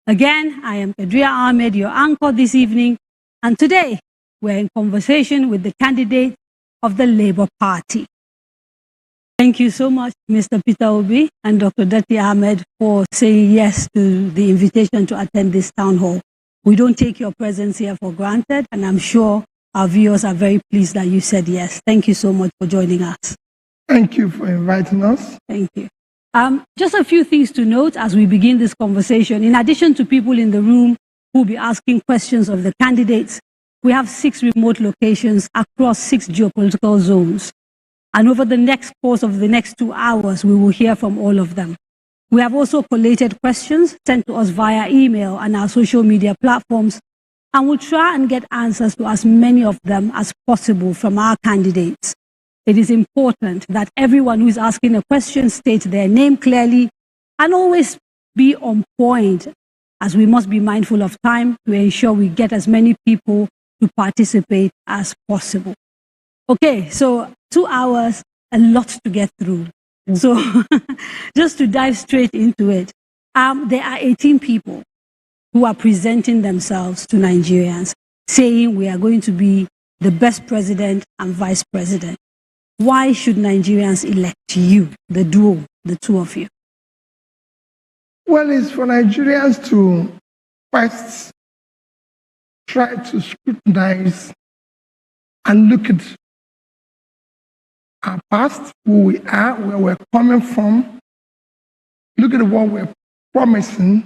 Again, I am Daria, your anchor this evening, and today we're in conversation with the candidate of the Labour Party. Thank you so much, Mr. PeterObi and Dr. Daria, for saying yes to the invitation to attend this town hall. We don't take your presence here for granted, and I'm sure our viewers are very pleased that you said yes. Thank you so much for joining us. Thank you for inviting us. Thank you. Just a few things to note as we begin this conversation. In addition to people in the room who will be asking questions of the candidates, we have 6 remote locations across 6 geopolitical zones. And over the next course of the next 2 hours, we will hear from all of them. We have also collated questions sent to us via email and our social media platforms, and we'll try and get answers to as many of them as possible from our candidates. It is important that everyone who is asking a question state their name clearly and always be on point, as we must be mindful of time to ensure we get as many people to participate as possible. Okay, so 2 hours, a lot to get through. So just to dive straight into it, there are 18 people who are presenting themselves to Nigerians, saying we are going to be the best president and vice president. Why should Nigerians elect you, the duo, the two of you? Well, it's for Nigerians to first try to scrutinize and look at our past, who we are, where we're coming from, look at what we're promising,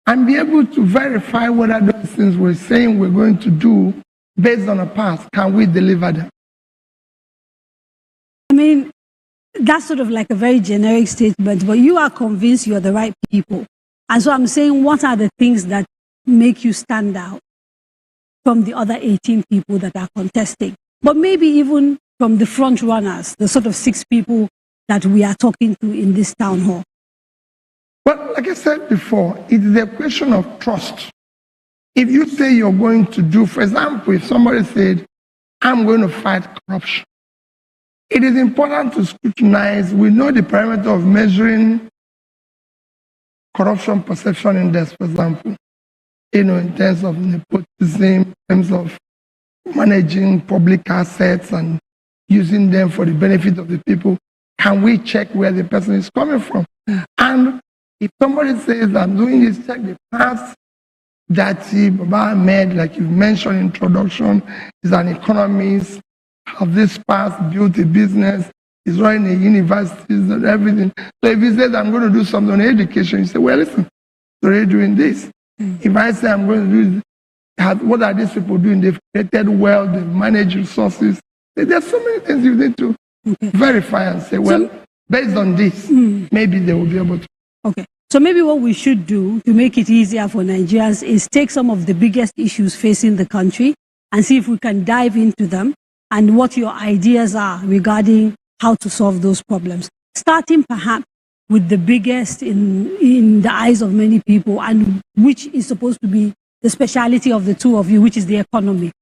and be able to verify whether those things we're saying we're going to do based on the past, can we deliver them? I mean, that's sort of like a very generic statement, but you are convinced you're the right people. And so I'm saying, what are the things that make you stand out from the other 18 people that are contesting? But maybe even from the front runners, the sort of 6 people that we are talking to in this town hall. Well, like I said before, it is a question of trust. If you say you're going to do, for example, if somebody said, I'm going to fight corruption, it is important to scrutinize. We know the parameter of measuring corruption perception index, for example, in terms of nepotism, in terms of managing public assets and using them for the benefit of the people. Can we check where the person is coming from? And if somebody says, I'm doing this, check the past, that Baba Ahmed, like you mentioned in introduction, is an economist, have this past, built a business, is running a university, and everything. So if he says, I'm going to do something on education, you say, well, listen, so they're doing this. If I say I'm going to do this, what are these people doing? They've created wealth, they've managed resources. There's so many things you need to verify and say, well, based on this, maybe they will be able to. Okay. So maybe what we should do to make it easier for Nigerians is take some of the biggest issues facing the country and see if we can dive into them and what your ideas are regarding how to solve those problems. Starting perhaps with the biggest in the eyes of many people, and which is supposed to be the speciality of the two of you, which is the economy.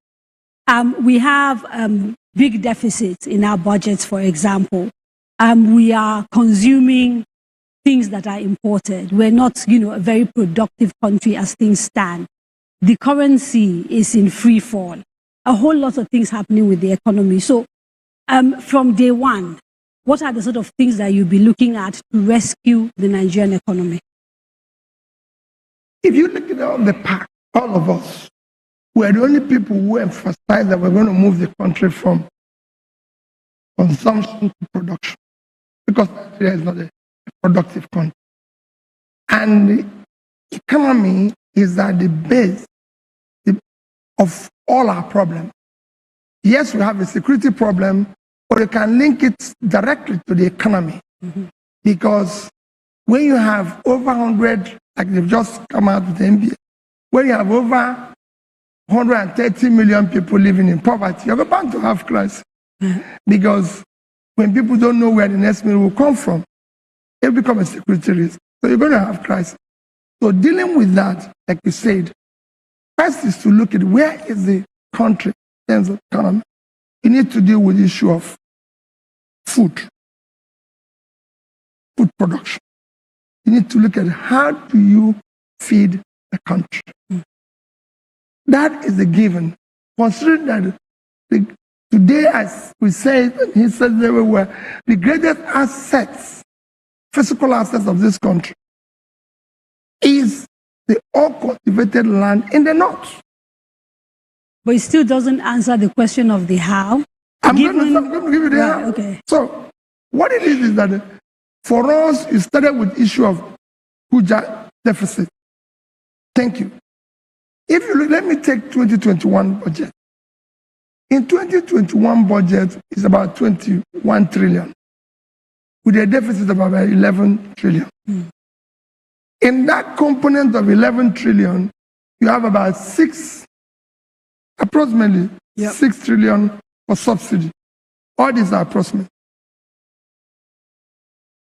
We have big deficits in our budgets, for example. We are consuming things that are imported. We're not, a very productive country as things stand. The currency is in free fall. A whole lot of things happening with the economy. So from day one, what are the sort of things that you'll be looking at to rescue the Nigerian economy? If you look at all the pack, all of us, we're the only people who emphasize that we're going to move the country from consumption to production, because Nigeria is not a productive country. And the economy is at the base of all our problems. Yes, we have a security problem, but you can link it directly to the economy. Because when you have over 100, like they've just come out with the NBA, when you have over 130 million people living in poverty, you're bound to have crisis. Because when people don't know where the next meal will come from, it becomes a security risk. So you're going to have crisis. So dealing with that, like you said, first is to look at where is the country in terms of economy. You need to deal with the issue of food production. You need to look at how do you feed the country. That is a given. Considering that today, as we say, he said everywhere, the greatest assets, physical assets of this country, is the all-cultivated land in the north. But it still doesn't answer the question of the how. I'm going to give you the how. Okay. So, what it is that for us, it started with the issue of Kuja deficit. Thank you. If you look, let me take 2021 budget. In 2021 budget is about 21 trillion, with a deficit of about 11 trillion. In that component of 11 trillion, you have about approximately 6 trillion for subsidy. All these are approximate.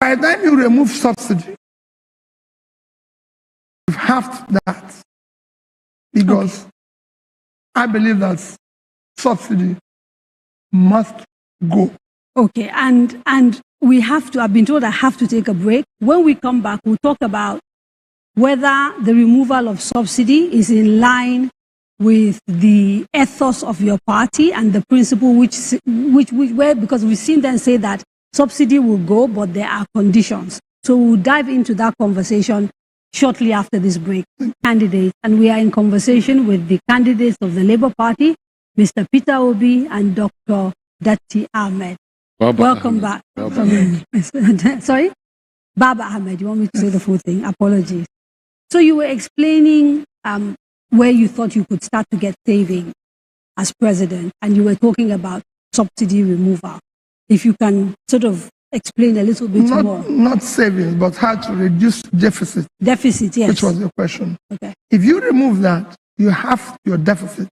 By the time you remove subsidy, you've halved that, because I believe that subsidy must go. Okay, and we have to, I've been told I have to take a break. When we come back, we'll talk about whether the removal of subsidy is in line with the ethos of your party and the principle because we've seen them say that subsidy will go, but there are conditions. So we'll dive into that conversation shortly after this break. Candidates, and we are in conversation with the candidates of the Labour Party, Mr. PeterObi and Dr. Daria Ahmed. Welcome back. Sorry? Baba Ahmed, you want me to say the full thing? Apologies. So you were explaining where you thought you could start to get saving as president, and you were talking about subsidy removal. If you can sort of explain a little bit more. Not savings, but how to reduce deficit. Deficit, yes. Which was your question. Okay. If you remove that, you have your deficit.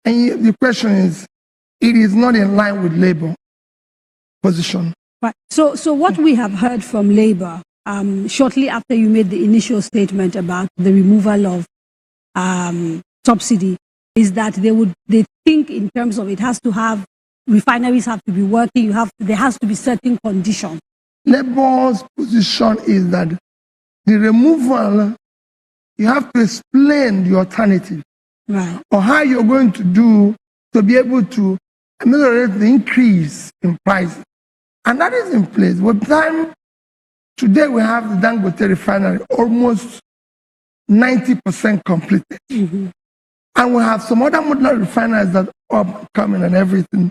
And the question is, it is not in line with Labour position. Right. So what we have heard from Labour, shortly after you made the initial statement about the removal of subsidy, is that they think in terms of it has to have, refineries have to be working, there has to be certain conditions. Labour's position is that the removal, you have to explain the alternative. Right. Or how you're going to do to be able to ameliorate the increase in prices. And that is in place. With time, today we have the Dangote refinery almost 90% completed. And we have some other modular refineries that are coming and everything,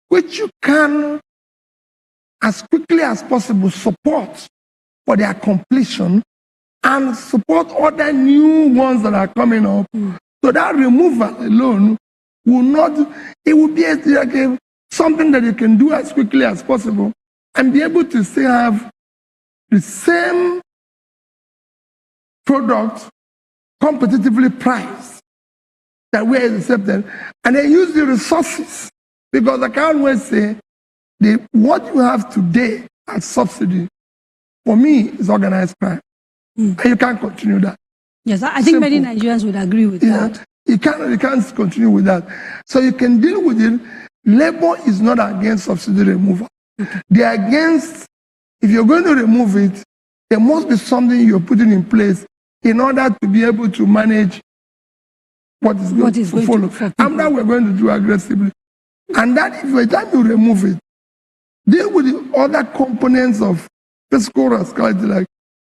which you can, as quickly as possible, support for their completion and support other new ones that are coming up. So that removal alone will not, it will be like something that you can do as quickly as possible and be able to still have the same product competitively priced that we are accepted, and then use the resources. Because I can't always say what you have today as subsidy, for me, is organized crime. And you can't continue that. Yes, I think many Nigerians would agree with that. You can't continue with that. So you can deal with it. Labour is not against subsidy removal. They are against, if you're going to remove it, there must be something you're putting in place in order to be able to manage what is going to follow. And that we're going to do aggressively. And that, if by the time you remove it, deal with the other components of fiscal rascality, like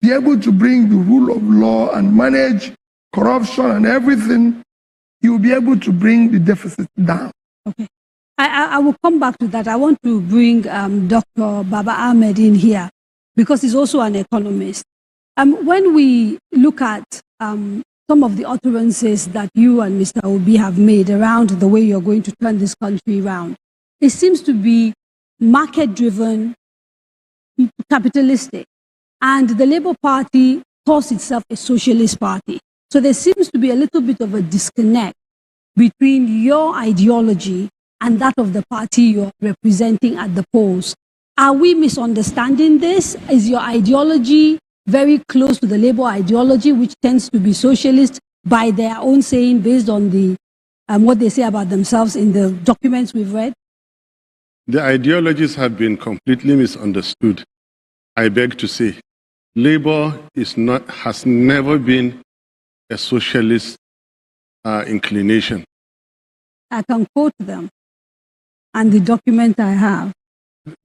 be able to bring the rule of law and manage corruption and everything, you'll be able to bring the deficit down. Okay. I will come back to that. I want to bring Dr. Baba Ahmed in here because he's also an economist. When we look at some of the utterances that you and Mr. Obi have made around the way you're going to turn this country around, it seems to be market-driven, capitalistic. And the Labour Party calls itself a socialist party. So there seems to be a little bit of a disconnect between your ideology and that of the party you're representing at the polls. Are we misunderstanding this? Is your ideology very close to the Labour ideology, which tends to be socialist by their own saying, based on the what they say about themselves in the documents we've read? The ideologies have been completely misunderstood. I beg to say, Labour has never been a socialist inclination. I can quote them and the document I have.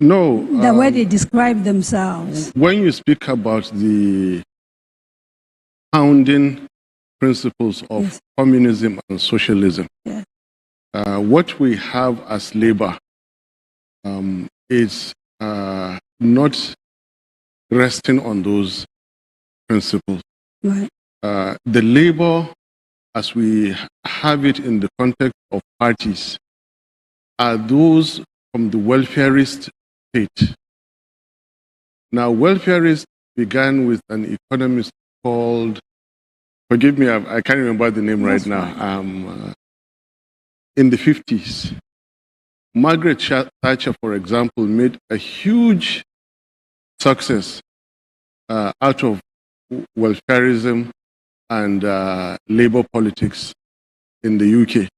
No. The way they describe themselves. When you speak about the founding principles of Yes. communism and socialism, Yes. what we have as labor is not resting on those principles. Right. The labor, as we have it in the context of parties, are those from the welfarist state. Now, welfarist began with an economist called, forgive me, I can't remember the name right now, in the 50s. Margaret Thatcher, for example, made a huge success out of welfarism and labor politics in the UK.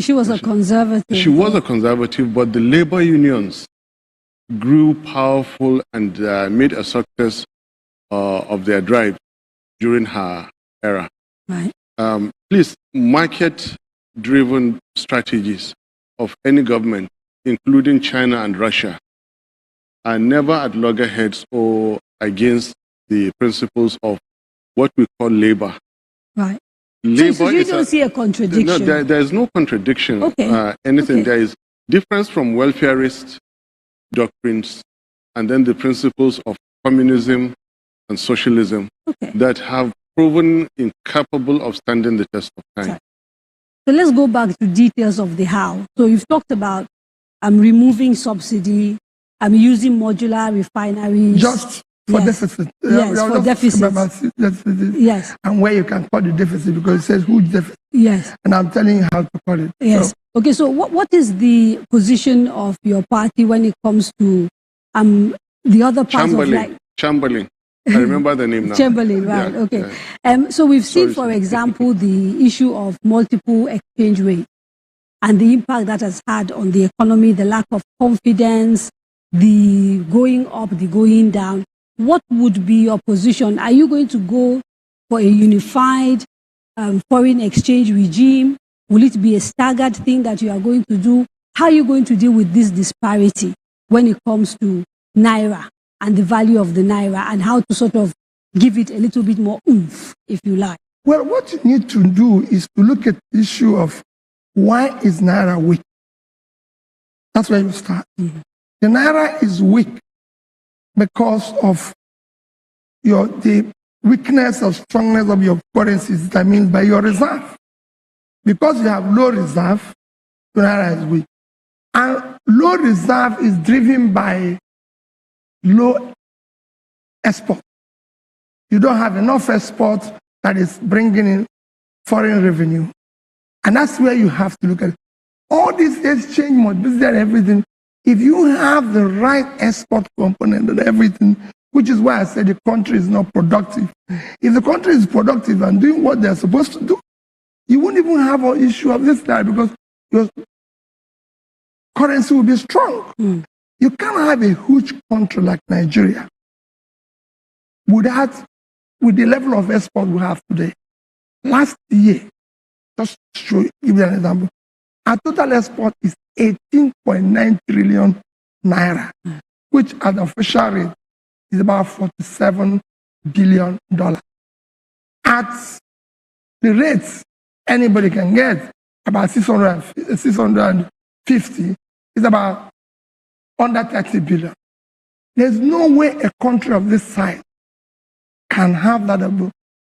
She was a conservative. She was a conservative, but the labor unions grew powerful and made a success of their drive during her era. Right. Please, market-driven strategies of any government, including China and Russia, are never at loggerheads or against the principles of what we call labor. Right. Labor so you don't see a contradiction? No, there is no contradiction. Okay. Anything. Okay. There is difference from welfarist doctrines and then the principles of communism and socialism that have proven incapable of standing the test of time. Sorry. So let's go back to details of the how. So you've talked about removing subsidy, using modular refineries. Just for deficit. Yes, for deficit. Yes. And where you can cut the deficit, because it says huge deficit. Yes. And I'm telling you how to cut it. Yes. So, okay, so what is the position of your party when it comes to the other parts of life? Chamberlain. I remember the name now. Chamberlain, right. Yeah, okay. yeah. So we've seen, for example, the issue of multiple exchange rates and the impact that has had on the economy, the lack of confidence, the going up, the going down. What would be your position? Are you going to go for a unified foreign exchange regime? Will it be a staggered thing that you are going to do? How are you going to deal with this disparity when it comes to Naira and the value of the Naira, and how to sort of give it a little bit more oomph, if you like? Well, what you need to do is to look at the issue of why is Naira weak? That's where you start. Mm-hmm. The Naira is weak because of the weakness or strongness of your currency is determined by your reserve. Because you have low reserve, the Naira is weak. And low reserve is driven by low export. You don't have enough export that is bringing in foreign revenue. And that's where you have to look at it. All this exchange models and everything, if you have the right export component and everything, which is why I said the country is not productive. If the country is productive and doing what they're supposed to do, you wouldn't even have an issue of this guy because your currency will be strong. Mm. You can't have a huge country like Nigeria with the level of export we have today. Last year, just to give you an example, our total export is 18.9 trillion naira, which at the official rate is about $47 billion. At the rates anybody can get, about 650, is about under 30 billion. There's no way a country of this size can have that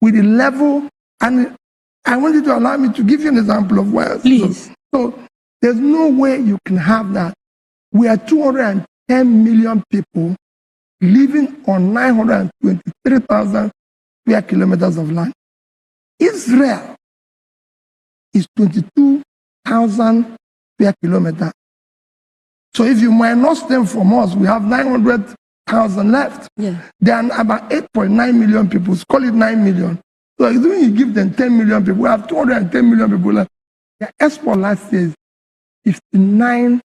with the level, and I want you to allow me to give you an example of where. Please. So there's no way you can have that. We are 210 million people living on 923,000 square kilometers of land. Israel is 22,000 square kilometers. So if you minus them from us, we have 900,000 left. Yeah. Then about 8.9 million people, call it 9 million. So when you give them 10 million people, we have 210 million people left. The export last year is $59.8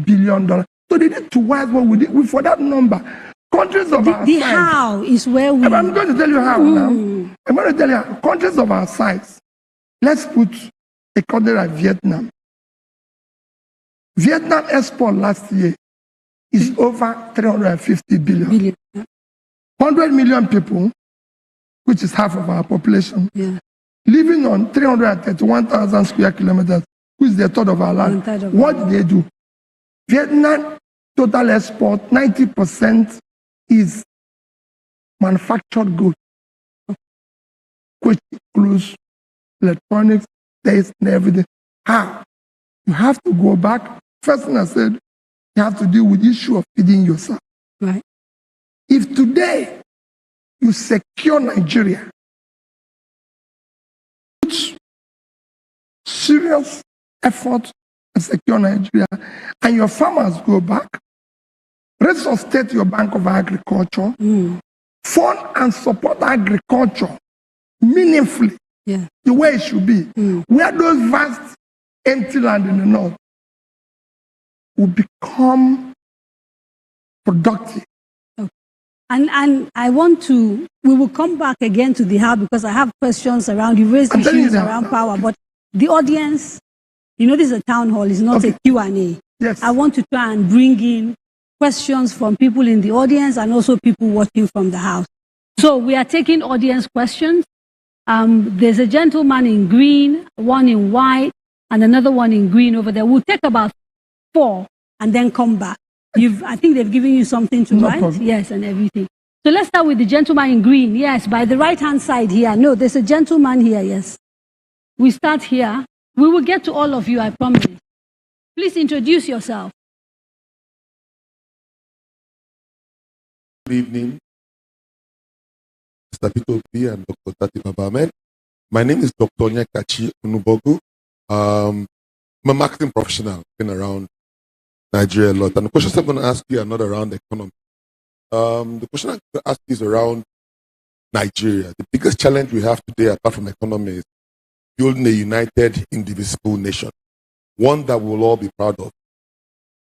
billion. So they need to wise what we did for that number. Countries of our The size. how is where we... I'm going to tell you how now. I'm going to tell you how. Countries of our size. Let's put a country like Vietnam. Vietnam export last year is over 350 billion. 100 million people, which is half of our population, living on 331,000 square kilometers, which is a third of our land. What do they do? Vietnam total export, 90% is manufactured goods, which includes electronics, taste, and everything. How? You have to go back. First thing I said, you have to deal with the issue of feeding yourself. Right. If today you secure Nigeria, put serious effort to secure Nigeria, and your farmers go back, resuscitate your Bank of Agriculture, fund and support agriculture meaningfully, the way it should be, where those vast empty land in the north will become productive. And I want to, we will come back again to the how, because I have questions around, you raised issues around power, but the audience, you know, this is a town hall, it's not a Q&A. Yes. I want to try and bring in questions from people in the audience and also people watching from the house. So we are taking audience questions. There's a gentleman in green, one in white, and another one in green over there. We'll take about 4 and then come back. I think they've given you something to write? Problem. Yes, and everything. So let's start with the gentleman in green. Yes, by the right-hand side here. No, there's a gentleman here, yes. We start here. We will get to all of you, I promise. Please introduce yourself. Good evening, Mr. PeterObi and Dr. Daria. My name is Dr. Nyakachi Unubogu. I'm a marketing professional, been around Nigeria a lot. And the questions I'm going to ask you are not around the economy. The question I'm going to ask you is around Nigeria. The biggest challenge we have today, apart from economy, is building a united, indivisible nation, one that we'll all be proud of.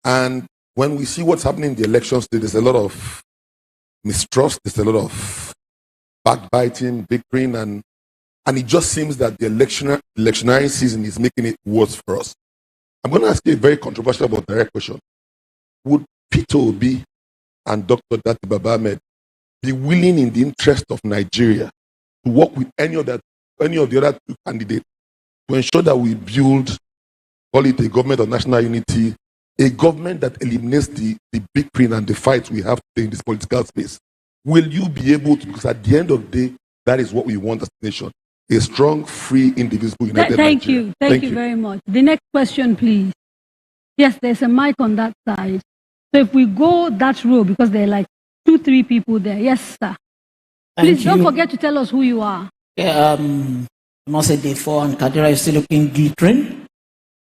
And when we see what's happening in the elections today, there's a lot of mistrust, there's a lot of backbiting, bickering, and it just seems that the electionary season is making it worse for us. I'm going to ask you a very controversial but direct question. Would PeterObi and Dr. Daria be willing, in the interest of Nigeria, to work with any of the other two candidates to ensure that we build, call it a government of national unity, a government that eliminates the bickering and the fights we have today in this political space? Will you be able to? Because at the end of the day, that is what we want as a nation. A strong, free, indivisible, united Thank Nigeria. you. Thank you very much. The next question, please. Yes, there's a mic on that side. So if we go that row, because there are like 2-3 people there. Yes, sir. Please don't forget to tell us who you are. Yeah, I must say day 4 and Daria is still looking glittering.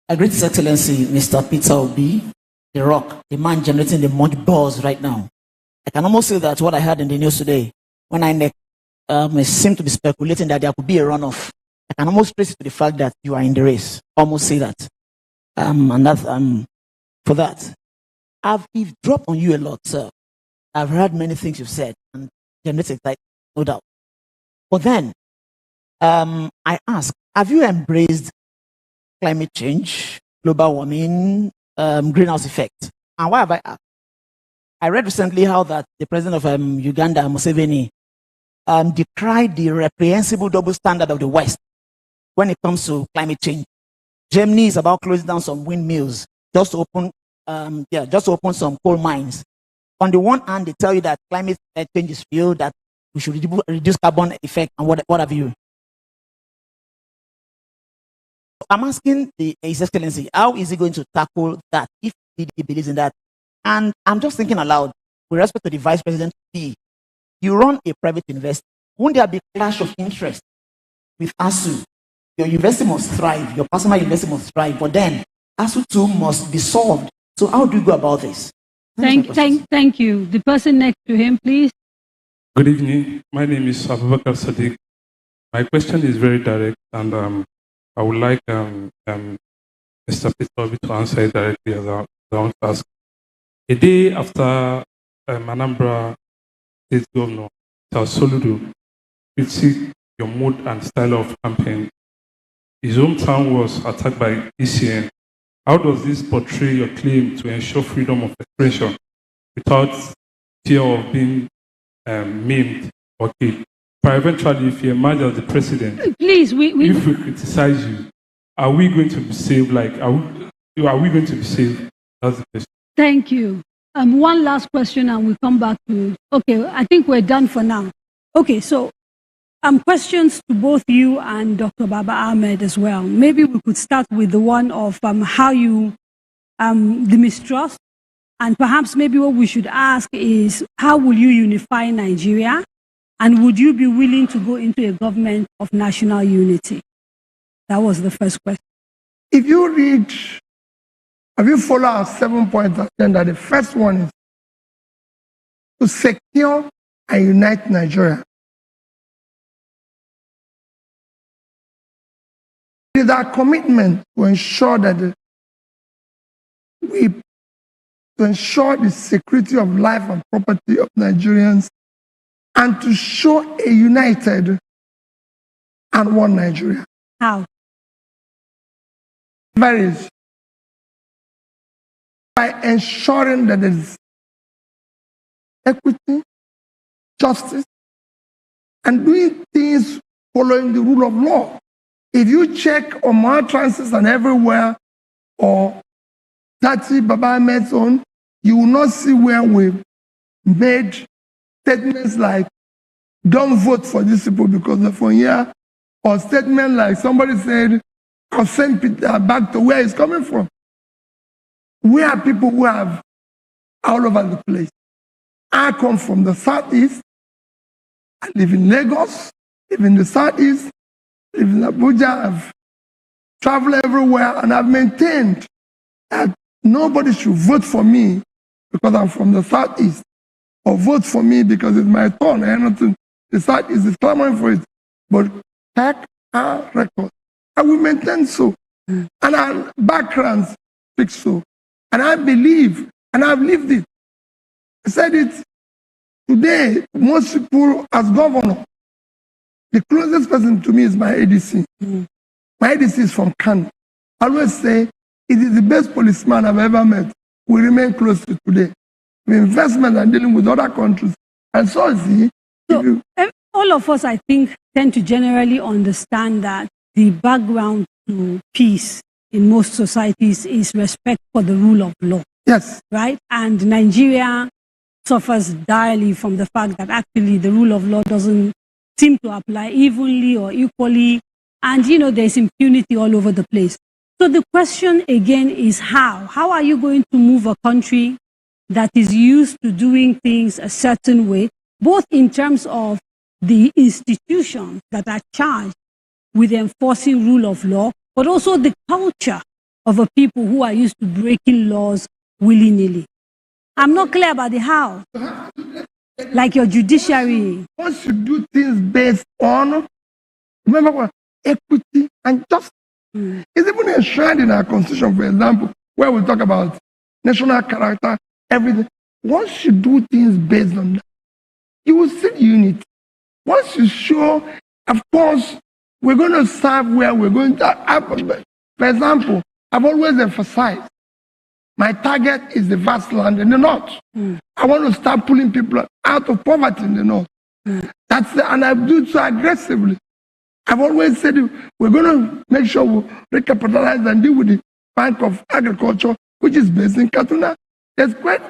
A great excellency, Mr. PeterObi, the rock, the man generating the much buzz right now. I can almost say that what I heard in the news today, when I seem to be speculating that there could be a runoff, I can almost trace it to the fact that you are in the race. Almost say that. And that's for that. I've dropped on you a lot, sir. I've heard many things you've said and generated excitement, no doubt. But then, I ask, have you embraced climate change, global warming, greenhouse effect? And why have I asked? I read recently how that the president of Uganda, Museveni, decried the reprehensible double standard of the West when it comes to climate change. Germany is about closing down some windmills just to open some coal mines. On the one hand, they tell you that climate change is real, that we should reduce carbon effect, and what have you. I'm asking His Excellency, how is he going to tackle that if he believes in that? And I'm just thinking aloud, with respect to the Vice President, you run a private university. Won't there be a clash of interest with ASU? Your university must thrive, your personal university must thrive, but then ASU too must be solved. So how do you go about this? Thank you. The person next to him, please. Good evening. My name is Abubakar Sadiq. My question is very direct, and I would like Mr. PeterObi to answer it directly as I want to ask. A day after Anambra State Governor, Soludo, critique your mode and style of campaign. His hometown was attacked by ECN. How does this portray your claim to ensure freedom of expression without fear of being maimed or killed? But eventually, if you emerge as the president, please, if we criticize you, are we going to be saved? Like, are we going to be saved? That's the question. Thank you. One last question, and we'll come back to. Okay, I think we're done for now. Okay, so questions to both you and Dr. Baba Ahmed as well. Maybe we could start with the one of how you the mistrust, and perhaps maybe what we should ask is how will you unify Nigeria? And would you be willing to go into a government of national unity? That was the first question. If you follow our 7-point agenda, the first one is to secure and unite Nigeria. It is our commitment to ensure that to ensure the security of life and property of Nigerians, and to show a united and one Nigeria. How? Varies by ensuring that there is equity, justice, and doing things following the rule of law. If you check on my transits and everywhere, or Baba Ahmed's own, you will not see where we've made statements like, don't vote for these people because they're from here, or statement like somebody said, I'll send Peter back to where he's coming from. We are people who have all over the place. I come from the southeast. I live in Lagos, live in the southeast, live in Abuja. I've traveled everywhere, and I've maintained that nobody should vote for me because I'm from the southeast, or vote for me because it's my turn. And the southeast is clamoring for it. But check our record. And we maintain so. And our backgrounds speak so. And I believe, and I've lived it. I said it today, most people as governor, the closest person to me is my ADC. My ADC is from Kano. I always say, it is the best policeman I've ever met. We remain close to today. The investment and dealing with other countries. And so is he. So, all of us, I think, tend to generally understand that the background to peace in most societies is respect for the rule of law. Yes. Right? And Nigeria suffers direly from the fact that actually the rule of law doesn't seem to apply evenly or equally. And, there's impunity all over the place. So the question again is how? How are you going to move a country that is used to doing things a certain way, both in terms of the institutions that are charged with enforcing rule of law, but also the culture of a people who are used to breaking laws willy-nilly? I'm not clear about the how. Like your judiciary. Once you do things based on, remember what? Equity and justice. It's even enshrined in our constitution, for example, where we talk about national character, everything. Once you do things based on that, you will see unity. Once you show, of course, we're going to serve where we're going to. For example, I've always emphasized my target is the vast land in the north. I want to start pulling people out of poverty in the north. And I do it so aggressively. I've always said we're going to make sure we recapitalize and deal with the Bank of Agriculture, which is based in Kaduna. There's quite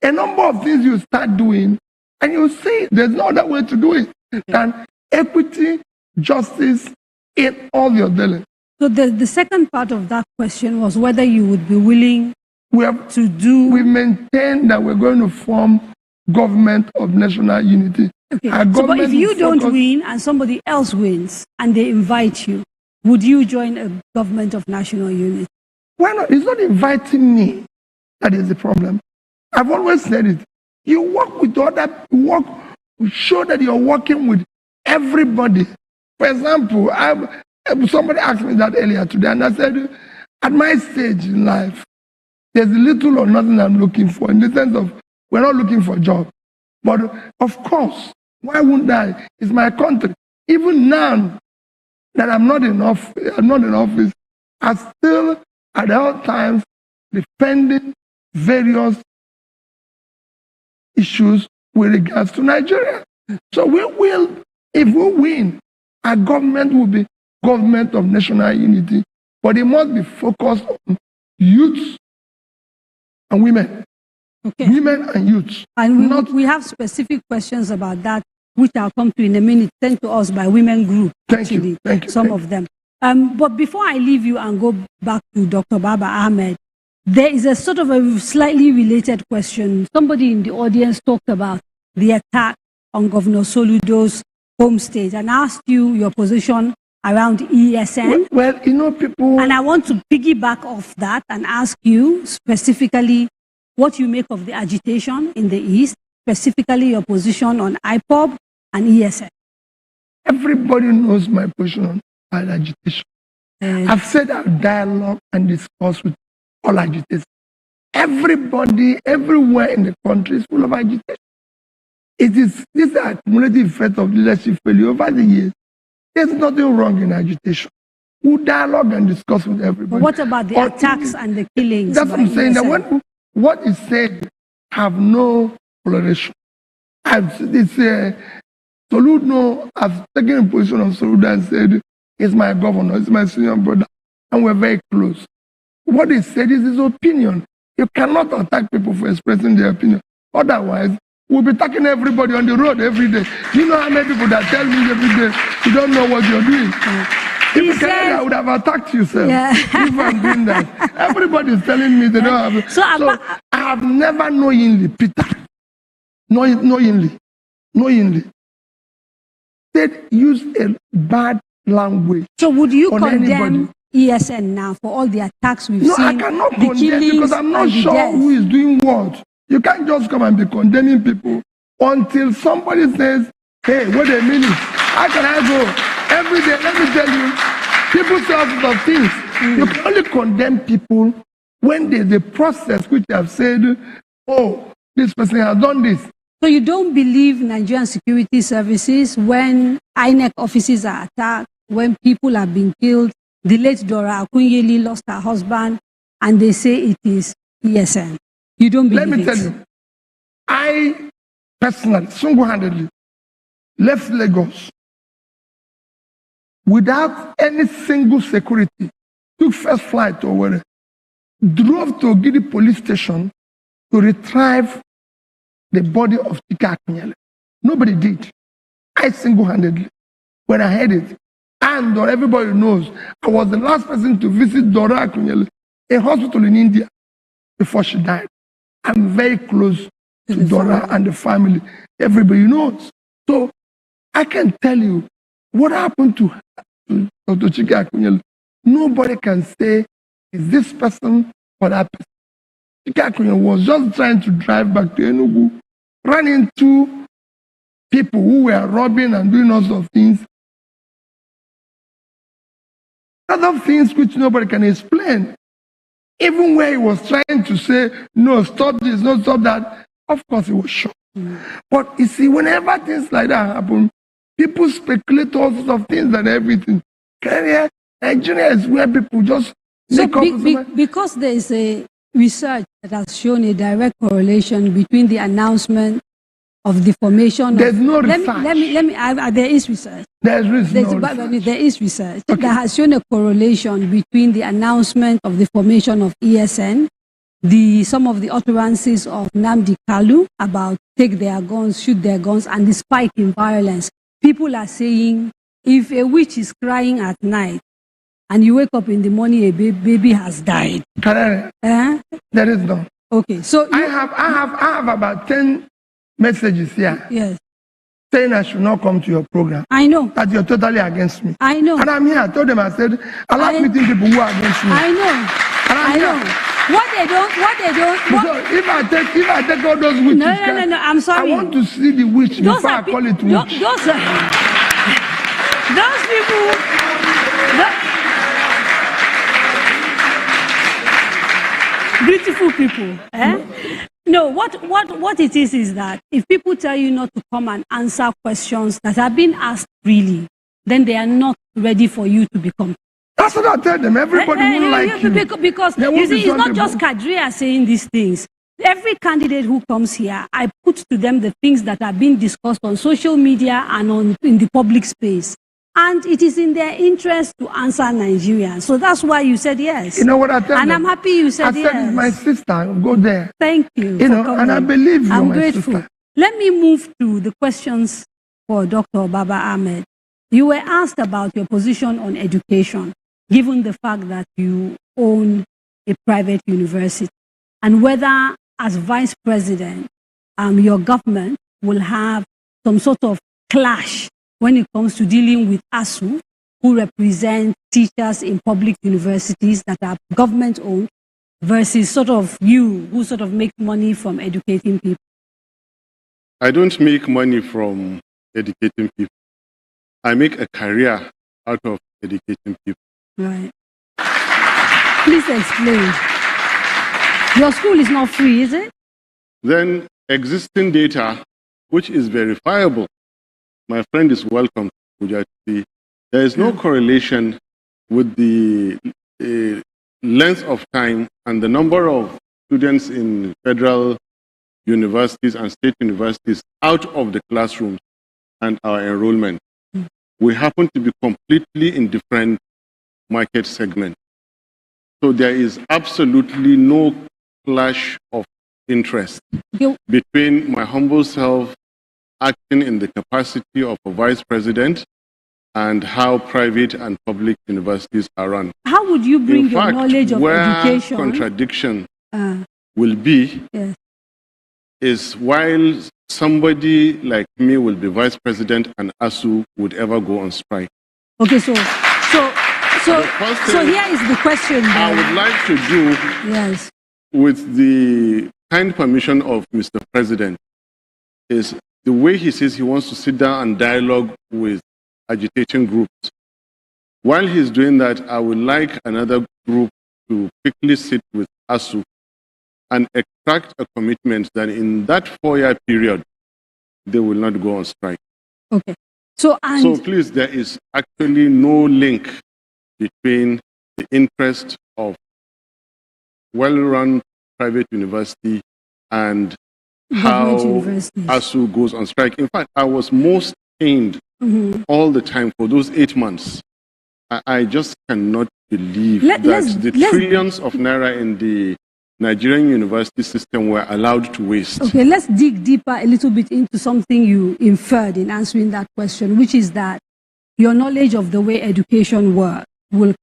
a number of things you start doing, and you see there's no other way to do it than equity, justice in all your dealings. So the second part of that question was whether you would be willing we maintain that we're going to form government of national unity. Okay. So, but if you don't win and somebody else wins and they invite you, would you join a government of national unity? Why not? It's not inviting me that is the problem. I've always said it. You work with show that you're working with everybody. For example, somebody asked me that earlier today, and I said, at my stage in life, there's little or nothing I'm looking for, in the sense of we're not looking for a job. But of course, why wouldn't I? It's my country. Even now that I'm not in office, I still at all times defending various issues with regards to Nigeria. So we will, if we win, our government will be government of national unity, but it must be focused on youth and women. Okay. Women and youth. And we have specific questions about that, which I'll come to in a minute, sent to us by women group. Thank you. Some of them. But before I leave you and go back to Dr. Baba Ahmed, there is a sort of a slightly related question. Somebody in the audience talked about the attack on Governor Soludo's home state and asked you your position around ESN. Well, people... And I want to piggyback off that and ask you specifically what you make of the agitation in the East, specifically your position on IPOB and ESN. Everybody knows my position on agitation. I've said I'll dialogue and discuss with all agitators. Everybody, everywhere in the country is full of agitation. This is the accumulative effect of leadership failure over the years. There's nothing wrong in agitation. We'll dialogue and discuss with everybody. But what about the attacks and the killings? That's what I'm saying. That what is said have no toleration. Soludo, I've taken a position of Soludo and said, he's my governor, he's my senior brother, and we're very close. What he said is his opinion. You cannot attack people for expressing their opinion. Otherwise, we'll be attacking everybody on the road every day. Do you know how many people that tell me every day, you don't know what you're doing? If you said, I would have attacked yourself if I'm doing that. Everybody's telling me they don't have. So I have never knowingly, Peter, knowingly, said use a bad language. So would you condemn anybody. ESN now for all the attacks we've seen? No, I cannot condemn because I'm not sure who is doing what. You can't just come and be condemning people until somebody says, hey, wait a minute, how can I go? Every day, let me tell you, people say all sorts of things. You can only condemn people when there's a process which they have said, oh, this person has done this. So you don't believe Nigerian security services when INEC offices are attacked, when people have been killed? The late Dora Akunyeli lost her husband, and they say it is ESN. You don't believe it? Let me tell you, I personally, single-handedly, left Lagos without any single security, took first flight to Owerri, drove to Ogidi police station to retrieve the body of Chike Akunyele. Nobody did. I single-handedly, when I heard it, and everybody knows, I was the last person to visit Dora Akunyele, a hospital in India, before she died. I'm very close to Dora and the family. Everybody knows. So I can tell you what happened to Dr. Chike Akunyele. Nobody can say, is this person or that person? Chike Akunyele was just trying to drive back to Enugu, ran into people who were robbing and doing all sorts of things. Other things which nobody can explain. Even where he was trying to say, no, stop this, no, stop that, of course he was shocked. But you see, whenever things like that happen, people speculate all sorts of things and everything. Nigeria is where people just make up. Because there is a research that has shown a direct correlation between the announcement of the formation. There's no research. There is research. There is research that has shown a correlation between the announcement of the formation of ESN, some of the utterances of Nnamdi Kalu about take their guns, shoot their guns, and the spike in violence. People are saying if a witch is crying at night and you wake up in the morning, a baby has died. There is none. Okay, so I have about 10 messages here. Yes. Saying I should not come to your program. I know. That you're totally against me. I know. And I'm here. I told them, I said, I like meeting people who are against me. I know. And I'm I know. What they don't. So if I take all those witches, no, I'm sorry. I want to see the witch before I call it witch. Those people. Beautiful people. Eh? No, what it is that if people tell you not to come and answer questions that have been asked freely, then they are not ready for you to become. That's what I tell them. Everybody will like you. Because you see, it's not just Kadria saying these things. Every candidate who comes here, I put to them the things that are being discussed on social media and in the public space. And it is in their interest to answer Nigerians. So that's why you said yes. You know what I tell them? And I'm happy you said yes. I said, my sister, go there. Thank you. You know, and I believe you, I'm my grateful. sister. Let me move to the questions for Dr. Baba Ahmed. You were asked about your position on education, given the fact that you own a private university, and whether, as vice president, your government will have some sort of clash when it comes to dealing with ASU, who represent teachers in public universities that are government-owned, versus sort of you, who sort of make money from educating people. I don't make money from educating people. I make a career out of educating people. Right. Please explain. Your school is not free, is it? Then existing data, which is verifiable, my friend is welcome to see. There is no correlation with the length of time and the number of students in federal universities and state universities out of the classrooms and our enrollment. We happen to be completely in different market segments. So there is absolutely no clash of interest between my humble self acting in the capacity of a vice president and how private and public universities are run. How would you bring in fact, your knowledge of where education? Contradiction will be is while somebody like me will be vice president and ASU would ever go on strike. Okay, so here is the question. I would like to do, with the kind permission of Mr. President, is the way he says he wants to sit down and dialogue with agitating groups. While he's doing that, I would like another group to quickly sit with ASU and extract a commitment that in that 4-year period, they will not go on strike. Okay. So please, there is actually no link between the interest of well-run private university and how ASU goes on strike. In fact, I was most pained all the time for those 8 months. I just cannot believe that the trillions of naira in the Nigerian university system were allowed to waste. Okay, let's dig deeper a little bit into something you inferred in answering that question, which is that your knowledge of the way education works will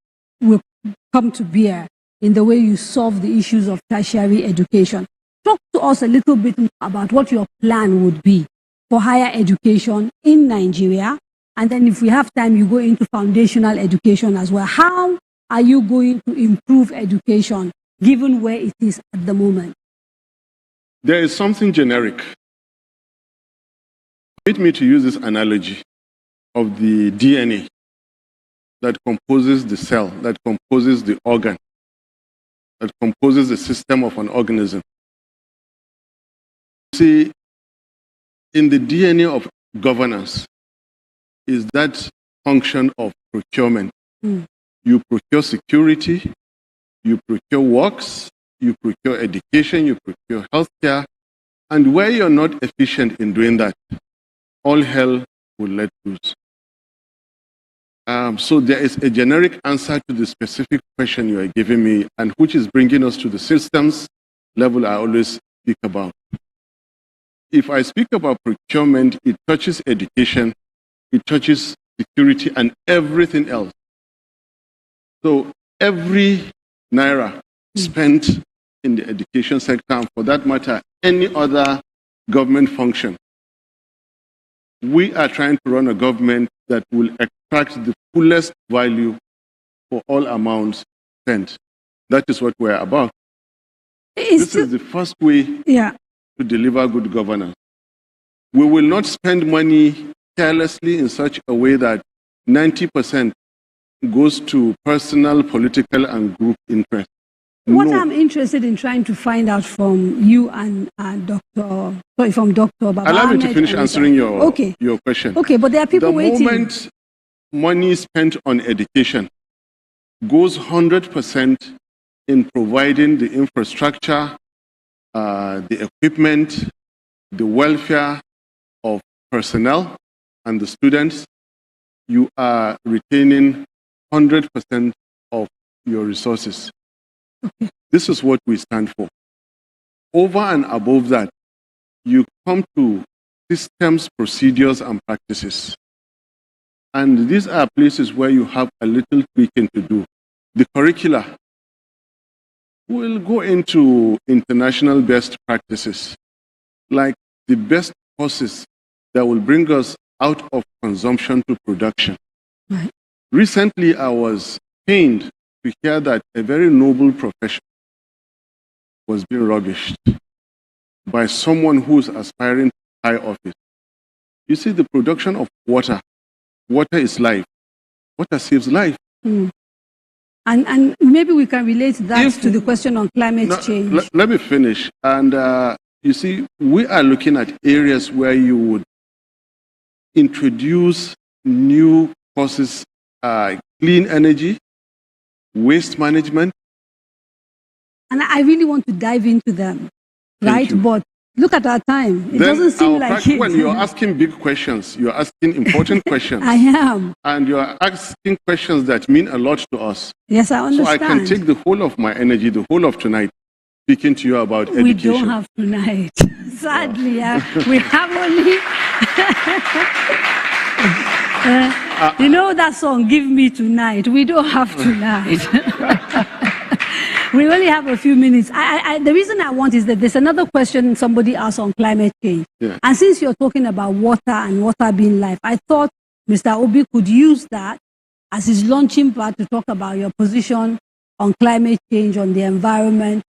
come to bear in the way you solve the issues of tertiary education. Talk to us a little bit more about what your plan would be for higher education in Nigeria. And then if we have time, you go into foundational education as well. How are you going to improve education given where it is at the moment? There is something generic. Permit me to use this analogy of the DNA that composes the cell, that composes the organ, that composes the system of an organism. See, in the DNA of governance is that function of procurement. You procure security, you procure works, you procure education, you procure healthcare, and where you're not efficient in doing that, all hell will let loose. So there is a generic answer to the specific question you are giving me, and which is bringing us to the systems level I always speak about. If I speak about procurement, it touches education, it touches security, and everything else. So every naira spent in the education sector, and for that matter, any other government function, we are trying to run a government that will extract the fullest value for all amounts spent. That is what we're about. This is the first way to deliver good governance. We will not spend money carelessly in such a way that 90% goes to personal, political, and group interest. What No. I'm interested in trying to find out from you and from Dr. Baba Allow me to Ahmed finish and answering your Okay. question. Okay, but there are people The waiting. moment money spent on education goes 100% in providing the infrastructure, the equipment, the welfare of personnel and the students, you are retaining 100% of your resources. Okay. This is what we stand for. Over and above that, you come to systems, procedures, and practices. And these are places where you have a little tweaking to do. The curricula will go into international best practices, like the best courses that will bring us out of consumption to production. Right. Recently, I was pained to hear that a very noble profession was being rubbished by someone who's aspiring to high office. You see, the production of water is life. Water saves life. Mm. And maybe we can relate that to the question on climate change. Let me finish. And you see, we are looking at areas where you would introduce new courses, clean energy, waste management. And I really want to dive into them, right? you. But look at our time. It Then doesn't seem like it. when you're asking big questions, you're asking important questions. I am. And you're asking questions that mean a lot to us. Yes, I So understand. I can take the whole of my energy, the whole of tonight, speaking to you about We education. don't have tonight. Sadly, we have only... you know that song, Give Me Tonight? We don't have tonight. We only have a few minutes. The reason I want is that there's another question somebody asked on climate change. Yeah. And since you're talking about water and water being life, I thought Mr. Obi could use that as his launching pad to talk about your position on climate change, on the environment,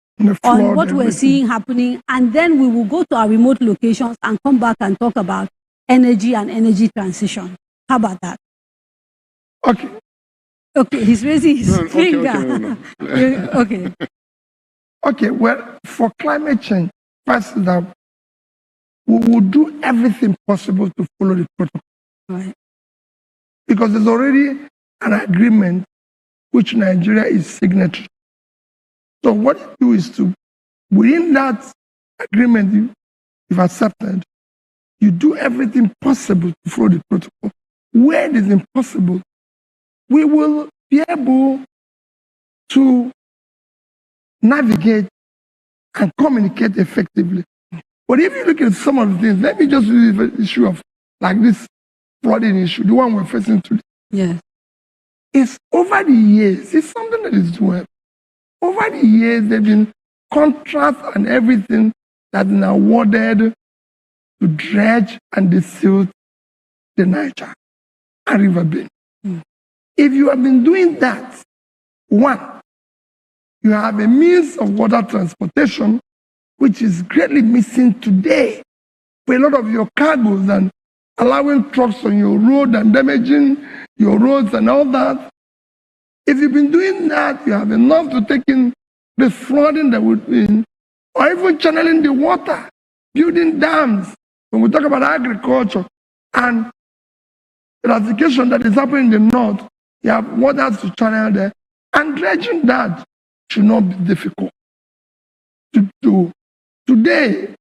on what we're seeing happening. And then we will go to our remote locations and come back and talk about energy and energy transition. How about that? Okay. Okay, he's raising his finger. Okay. Okay. Okay, well, for climate change, first that we will do everything possible to follow the protocol. Right. Because there's already an agreement which Nigeria is signatory. So what you do is to, within that agreement you've accepted, you do everything possible to follow the protocol. Where it is impossible, we will be able to navigate and communicate effectively. But if you look at some of the things, let me just use the issue of like this flooding issue, the one we're facing today. Yes. It's over the years, it's something that is doing. Over the years, there have been contracts and everything that have been awarded to dredge and desilt the Niger and River Benue. If you have been doing that, one, you have a means of water transportation which is greatly missing today. For a lot of your cargoes and allowing trucks on your road and damaging your roads and all that. If you've been doing that, you have enough to take in the flooding that would be, or even channeling the water, building dams. When we talk about agriculture and eradication that is happening in the north, you have water to channel there. And dredging that should not be difficult to do. Today,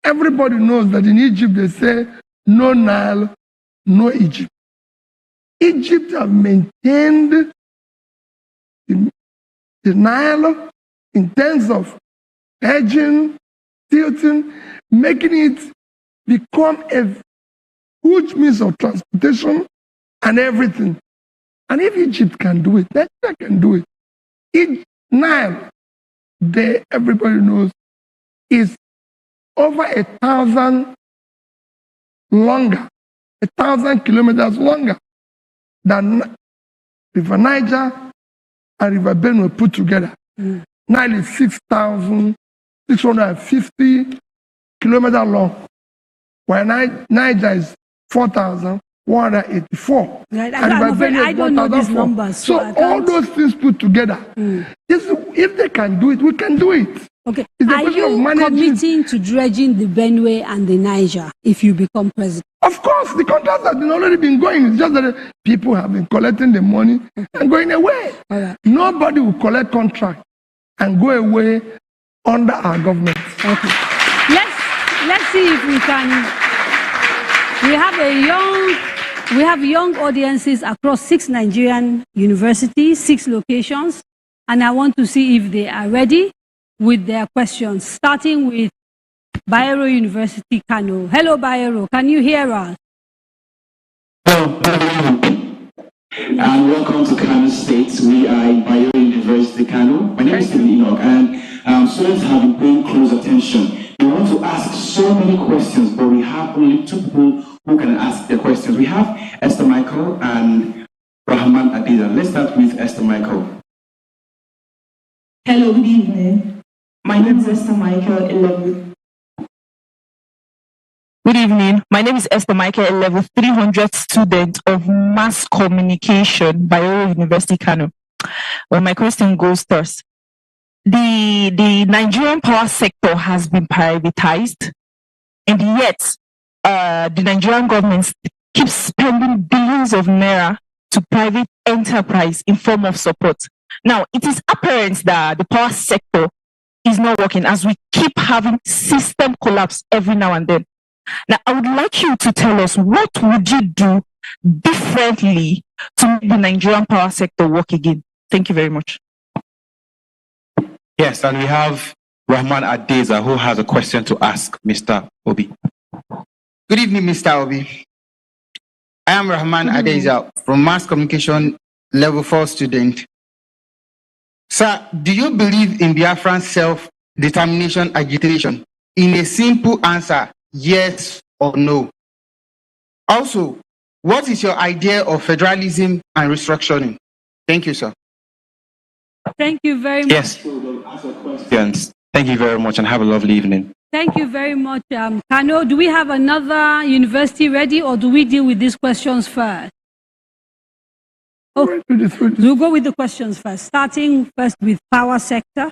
everybody knows that in Egypt they say, no Nile, no Egypt. Egypt have maintained the Nile in terms of hedging, tilting, making it become a huge means of transportation and everything. And if Egypt can do it, Nigeria can do it. Nile, everybody knows, is over 1,000 longer, 1,000 kilometers longer than River Niger and River Benue put together. Nile is 6,650 kilometers long, while Niger is 4,184. Right. I don't know these numbers. So all those things put together, this is if they can do it, we can do it. Okay. It's a Are question of you managing. committing to dredging the Benue and the Niger if you become president? Of course, the contracts have already been going. It's just that people have been collecting the money and going away. All right. Nobody will collect contract and go away under our government. Okay. Let's see if we can. We have young audiences across 6 Nigerian universities, 6 locations, and I want to see if they are ready with their questions, starting with Bayero University, Kano. Hello, Bayero. Can you hear us? Hello, and welcome to Kano State. We are in Bayero University, Kano. My name is Stephen Enoch, and students have been paying close attention. We want to ask so many questions, but we have only 2 people who can ask the questions. We have Esther Michael and Rahman Adiza. Let's start with Esther Michael. Hello, good evening. My name is Esther Michael, 11. Good evening. My name is Esther Michael, a level 300 student of mass communication, Bayero University, Kano. Well, my question goes thus. The Nigerian power sector has been privatized, and yet the Nigerian government keeps spending billions of naira to private enterprise in form of support. Now, it is apparent that the power sector is not working as we keep having system collapse every now and then. Now, I would like you to tell us, what would you do differently to make the Nigerian power sector work again? Thank you very much. Yes, and we have Rahman Adeza, who has a question to ask Mr. Obi. Good evening, Mr. Obi. I am Rahman Adeza from Mass Communication Level 4 student. Sir, do you believe in Biafran self-determination agitation? In a simple answer, yes or no. Also, what is your idea of federalism and restructuring? Thank you, sir. Thank you very much. Yes. Questions. Thank you very much and have a lovely evening. Thank you very much, Kano. Do we have another university ready, or do we deal with these questions first? Oh, we'll go with the questions first, starting first with power sector,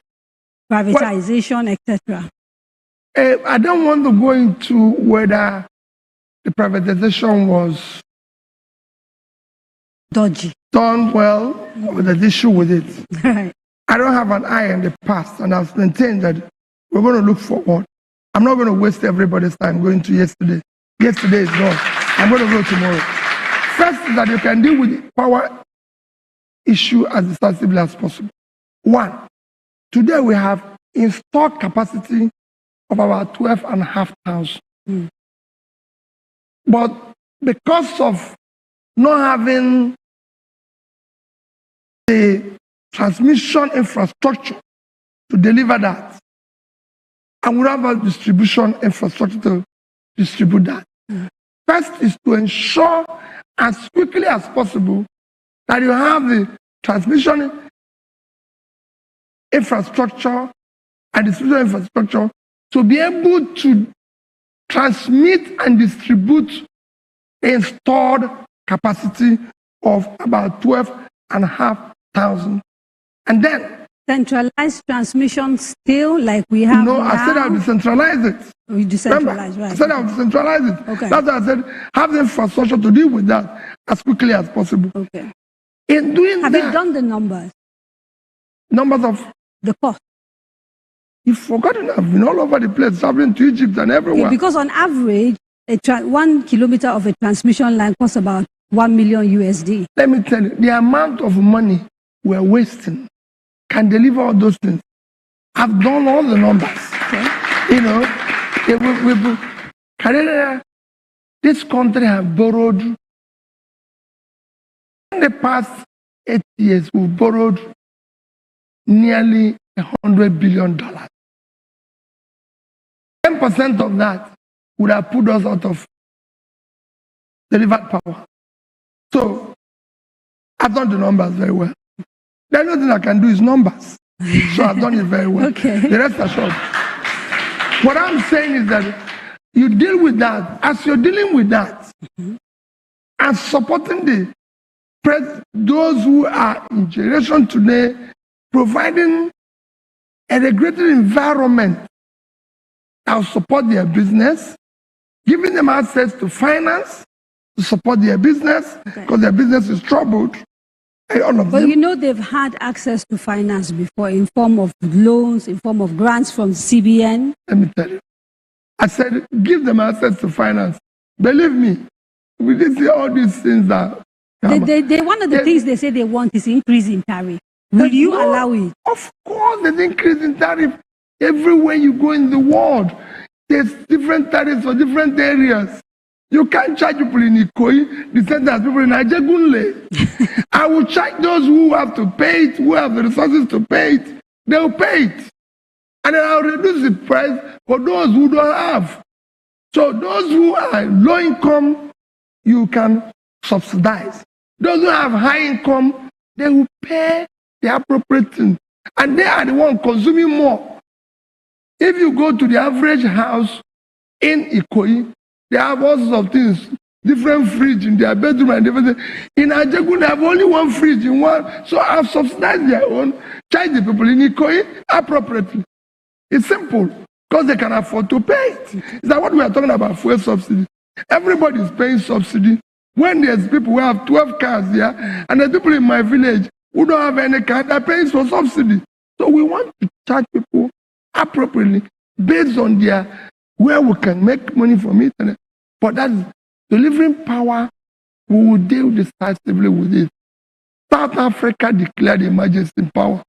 privatization, etc. I don't want to go into whether the privatization was dodgy, done well, or the issue with it. Right. I don't have an eye on the past, and I've maintained that we're going to look forward. I'm not going to waste everybody's time going to yesterday. Yesterday is gone. I'm going to go tomorrow. First is that you can deal with the power issue as decisively as possible. 1, today we have installed capacity of about 12,500. But because of not having the transmission infrastructure to deliver that, and we have a distribution infrastructure to distribute that. First is to ensure as quickly as possible that you have the transmission infrastructure and distribution infrastructure to be able to transmit and distribute installed capacity of about 12,500. And then centralized transmission still like we have no, now? I said I'll decentralize it. We decentralize, Remember, right. I said I'll decentralize it. Okay. That's why I said have the infrastructure to deal with that as quickly as possible. Okay. In doing Have that, you done the numbers? Numbers of the cost? You've forgotten. I've been all over the place, traveling to Egypt and everywhere. Okay, because on average, 1 kilometer of a transmission line costs about $1 million USD. Let me tell you, the amount of money we're wasting can deliver all those things. I've done all the numbers. Okay. You know, this country has borrowed, in the past 8 years, we've borrowed nearly $100 billion. 10% of that would have put us out of delivered power. So, I've done the numbers very well. The only thing I can do is numbers. So I've done it very well. Okay. The rest assured. What I'm saying is that you deal with that. As you're dealing with that, and supporting those who are in generation today, providing a regulated environment that will support their business, giving them access to finance to support their business because their business is troubled. But you know they've had access to finance before in form of loans, in form of grants from CBN. Let me tell you. I said, give them access to finance. Believe me, we did see all these things that... One of the things they say they want is increase in tariff. Will you allow it? Of course, there's increase in tariff. Everywhere you go in the world, there's different tariffs for different areas. You can't charge people in Ikoyi the same as people in Ajegunle. I will charge those who have to pay it, who have the resources to pay it. They'll pay it. And then I'll reduce the price for those who don't have. So those who are low income, you can subsidize. Those who have high income, they will pay the appropriate thing. And they are the ones consuming more. If you go to the average house in Ikoyi, they have all sorts of things, different fridge in their bedroom and everything. In Ajegunle, they have only one fridge in one. So I've subsidized their own, charge the people in Ikoyi appropriately. It's simple, because they can afford to pay it. Is that what we are talking about, fuel subsidy? Everybody is paying subsidy. When there's people who have 12 cars here, and the people in my village who don't have any car, they're paying for subsidy. So we want to charge people appropriately based on their where we can make money from it. But that's delivering power, we will deal decisively with it. South Africa declared emergency power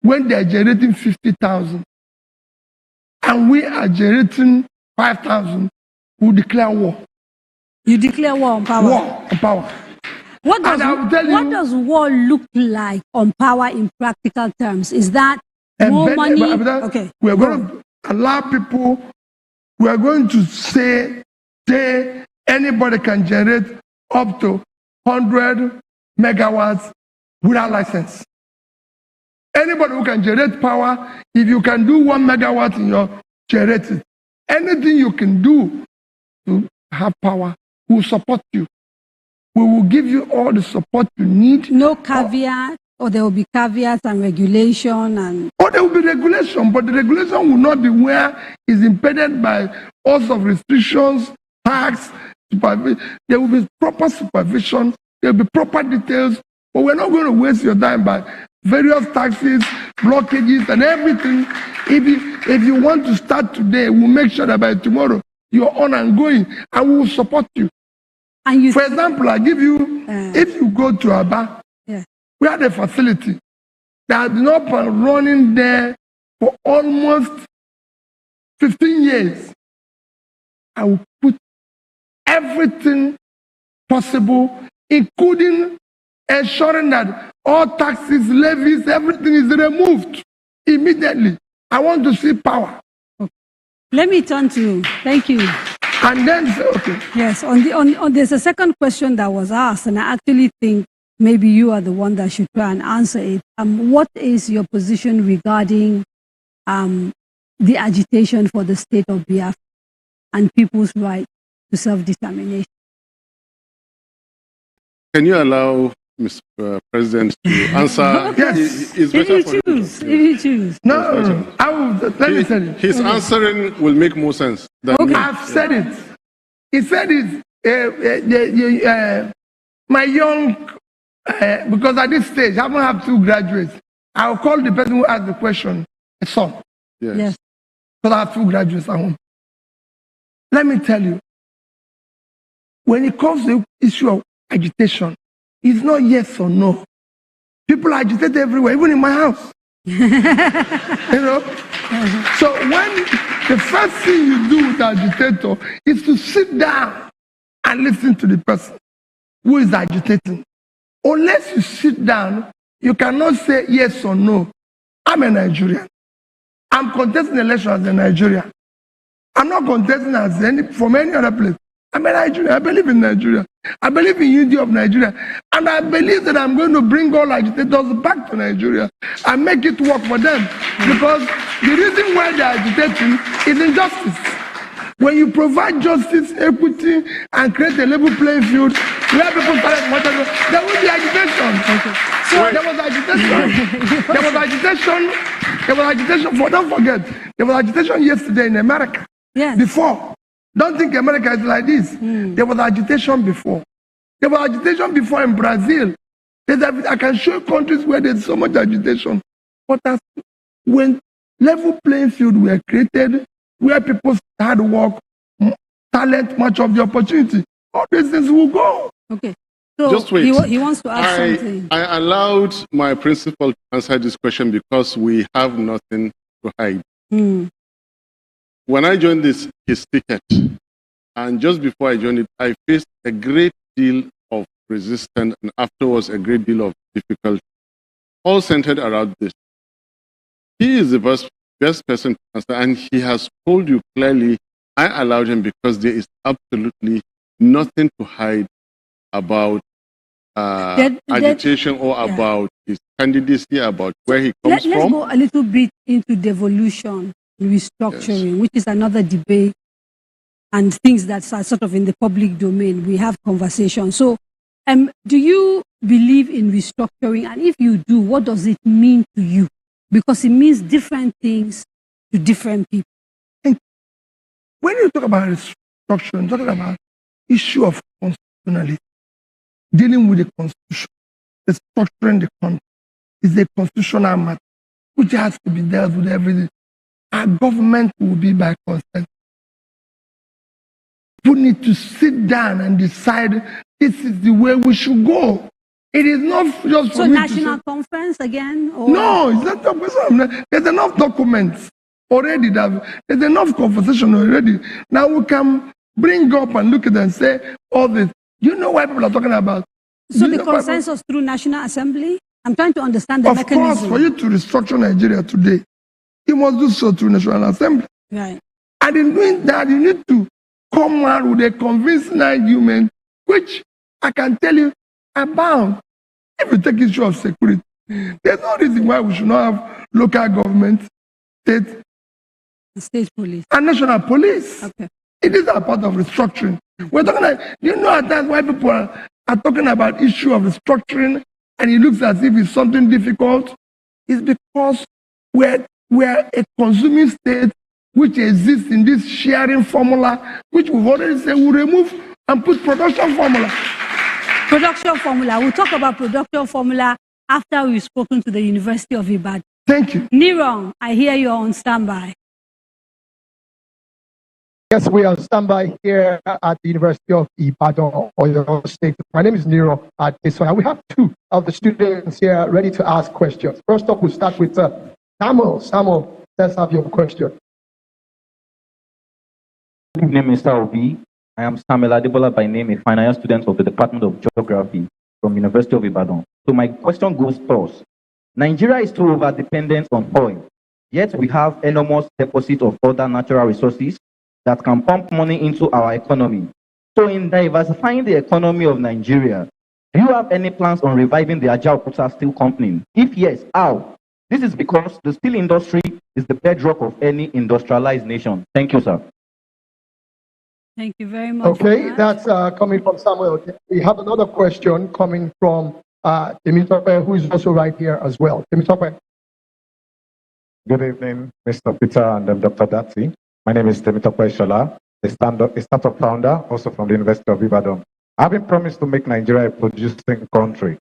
when they are generating 50,000. And we are generating 5,000. We declare war. You declare war on power? War on power. What does war look like on power in practical terms? Is that more money? Okay. We are going to allow people, we are going to say anybody can generate up to 100 megawatts without license. Anybody who can generate power, if you can do 1 megawatt in your generator, anything you can do to have power, we will support you. We will give you all the support you need. No caveat, or there will be caveats and regulation and... Or there will be regulation, but the regulation will not be where it's impeded by all sorts of restrictions, tax, supervision. There will be proper supervision, there will be proper details, but we're not going to waste your time by various taxes, blockages, and everything. If you want to start today, we'll make sure that by tomorrow you're on and going, and we will support you. And for example, I give you, if you go to Aba, we had a facility that has been up and running there for almost 15 years. I will put everything possible, including ensuring that all taxes, levies, everything is removed immediately. I want to see power. Let me turn to, thank you. And then, okay. Yes, there's a second question that was asked, and I actually think maybe you are the one that should try and answer it. What is your position regarding the agitation for the state of Biafra and people's right to self-determination? Can you allow Mr. President to answer? Yes. It's better for you. If you choose. No, I will, let me tell you. His answering will make more sense than me. I've said it. He said it, my young, because at this stage, I haven't had 2 graduates. I'll call the person who asked the question a son. Yes. Because I have 2 graduates at home. Let me tell you, when it comes to the issue of agitation, it's not yes or no. People agitate everywhere, even in my house. You know? So when the first thing you do with the agitator is to sit down and listen to the person who is agitating. Unless you sit down, you cannot say yes or no. I'm a Nigerian. I'm contesting election as a Nigerian. I'm not contesting as from any other place. I'm a Nigerian. I believe in Nigeria. I believe in unity of Nigeria. And I believe that I'm going to bring all agitators back to Nigeria and make it work for them. Because the reason why they're agitating is injustice. When you provide justice, equity, and create a level playing field where people start watching, there will be agitation. So there was agitation. There was agitation. There was agitation for, don't forget, there was agitation yesterday in America. Yes. Before. Don't think America is like this. There was agitation before. There was agitation before in Brazil. I can show you countries where there's so much agitation. But when level playing field were created, where people start work, talent, much of the opportunity, all these things will go. Okay. So just wait. He wants to ask something. I allowed my principal to answer this question because we have nothing to hide. When I joined his ticket, and just before I joined it, I faced a great deal of resistance and afterwards a great deal of difficulty, all centered around this. He is the best person to answer, and he has told you clearly, I allowed him because there is absolutely nothing to hide about agitation or about his candidacy, about where he comes from. Let's go a little bit into devolution, restructuring, which is another debate, and things that are sort of in the public domain. We have conversations. So, do you believe in restructuring? And if you do, what does it mean to you? Because it means different things to different people. And when you talk about restructuring, talking about issue of constitutionality, dealing with the constitution, restructuring the country is a constitutional matter which has to be dealt with everything. Our government will be by consent. We need to sit down and decide this is the way we should go. It is not just so national conference again? Or? No, it's not a question. There's enough documents already. There's enough conversation already. Now we can bring up and look at them and say all this. You know why people are talking about? So the consensus through National Assembly? I'm trying to understand the mechanism. Of course, for you to restructure Nigeria today, you must do so through National Assembly. Right. And in doing that, you need to come out with a convincing argument, which I can tell you about. If you take issue of security, there's no reason why we should not have local government, state police, and national police. Okay. It is a part of restructuring. We're talking like, you know, at times why people are talking about issue of restructuring, and it looks as if it's something difficult. It's because we're a consuming state which exists in this sharing formula, which we've already said we'll remove and put production formula. Production formula. We'll talk about production formula after we've spoken to the University of Ibadan. Thank you. Nirong, I hear you're on standby. Yes, we are on standby here at the University of Ibadan, Oyo State. My name is Niro Adesoya. We have two of the students here ready to ask questions. First up, we'll start with Samuel. Samuel, let's have your question. Good evening, Mr. Obi. I am Samuel Adebola by name, a final year student of the Department of Geography from University of Ibadan. So my question goes thus. Nigeria is too over-dependent on oil, yet we have enormous deposit of other natural resources that can pump money into our economy. So in diversifying the economy of Nigeria, do you have any plans on reviving the Ajaokuta Steel Company? If yes, how? This is because the steel industry is the bedrock of any industrialized nation. Thank you, sir. Thank you very much. Okay, that's coming from Samuel. We have another question coming from Temitope, who is also right here as well. Temitope. Good evening, Mr. Peter and Dr. Dati. My name is Temitope Shola, a startup founder, also from the University of Ibadan. I've been promised to make Nigeria a producing country.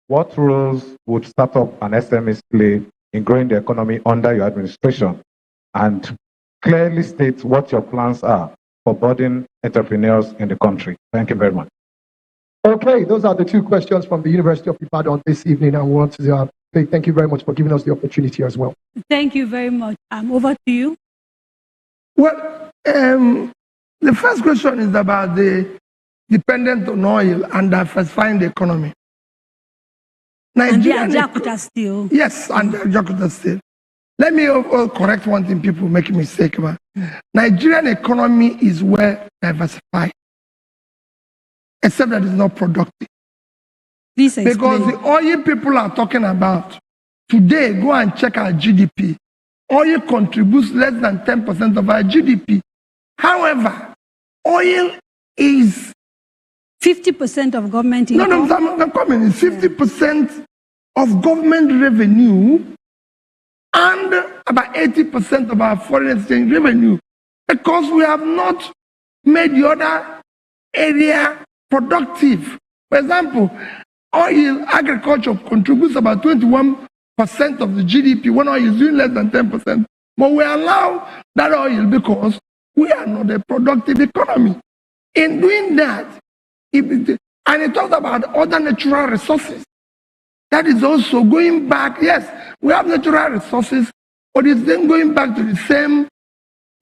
What roles would startup and SMEs play in growing the economy under your administration? And clearly state what your plans are for budding entrepreneurs in the country. Thank you very much. Okay, those are the two questions from the University of Ibadan this evening. I want to say thank you very much for giving us the opportunity as well. Thank you very much. Over to you. Well, the first question is about the dependent on oil and diversifying the economy. Nigeria, and the Ajaokuta Steel. Yes, and the Ajaokuta Steel. Let me correct one thing people make a mistake about. Nigerian economy is well diversified, except that it's not productive. Please explain. Because the oil people are talking about, today, go and check our GDP. Oil contributes less than 10% of our GDP. However, oil is 50% of government income. No, I'm coming. It's 50% of government revenue and about 80% of our foreign exchange revenue, because we have not made the other area productive. For example, oil agriculture contributes about 21% of the GDP when oil is doing less than 10%. But we allow that oil because we are not a productive economy. In doing that, and it talks about other natural resources. That is also going back. Yes, we have natural resources, but it's then going back to the same,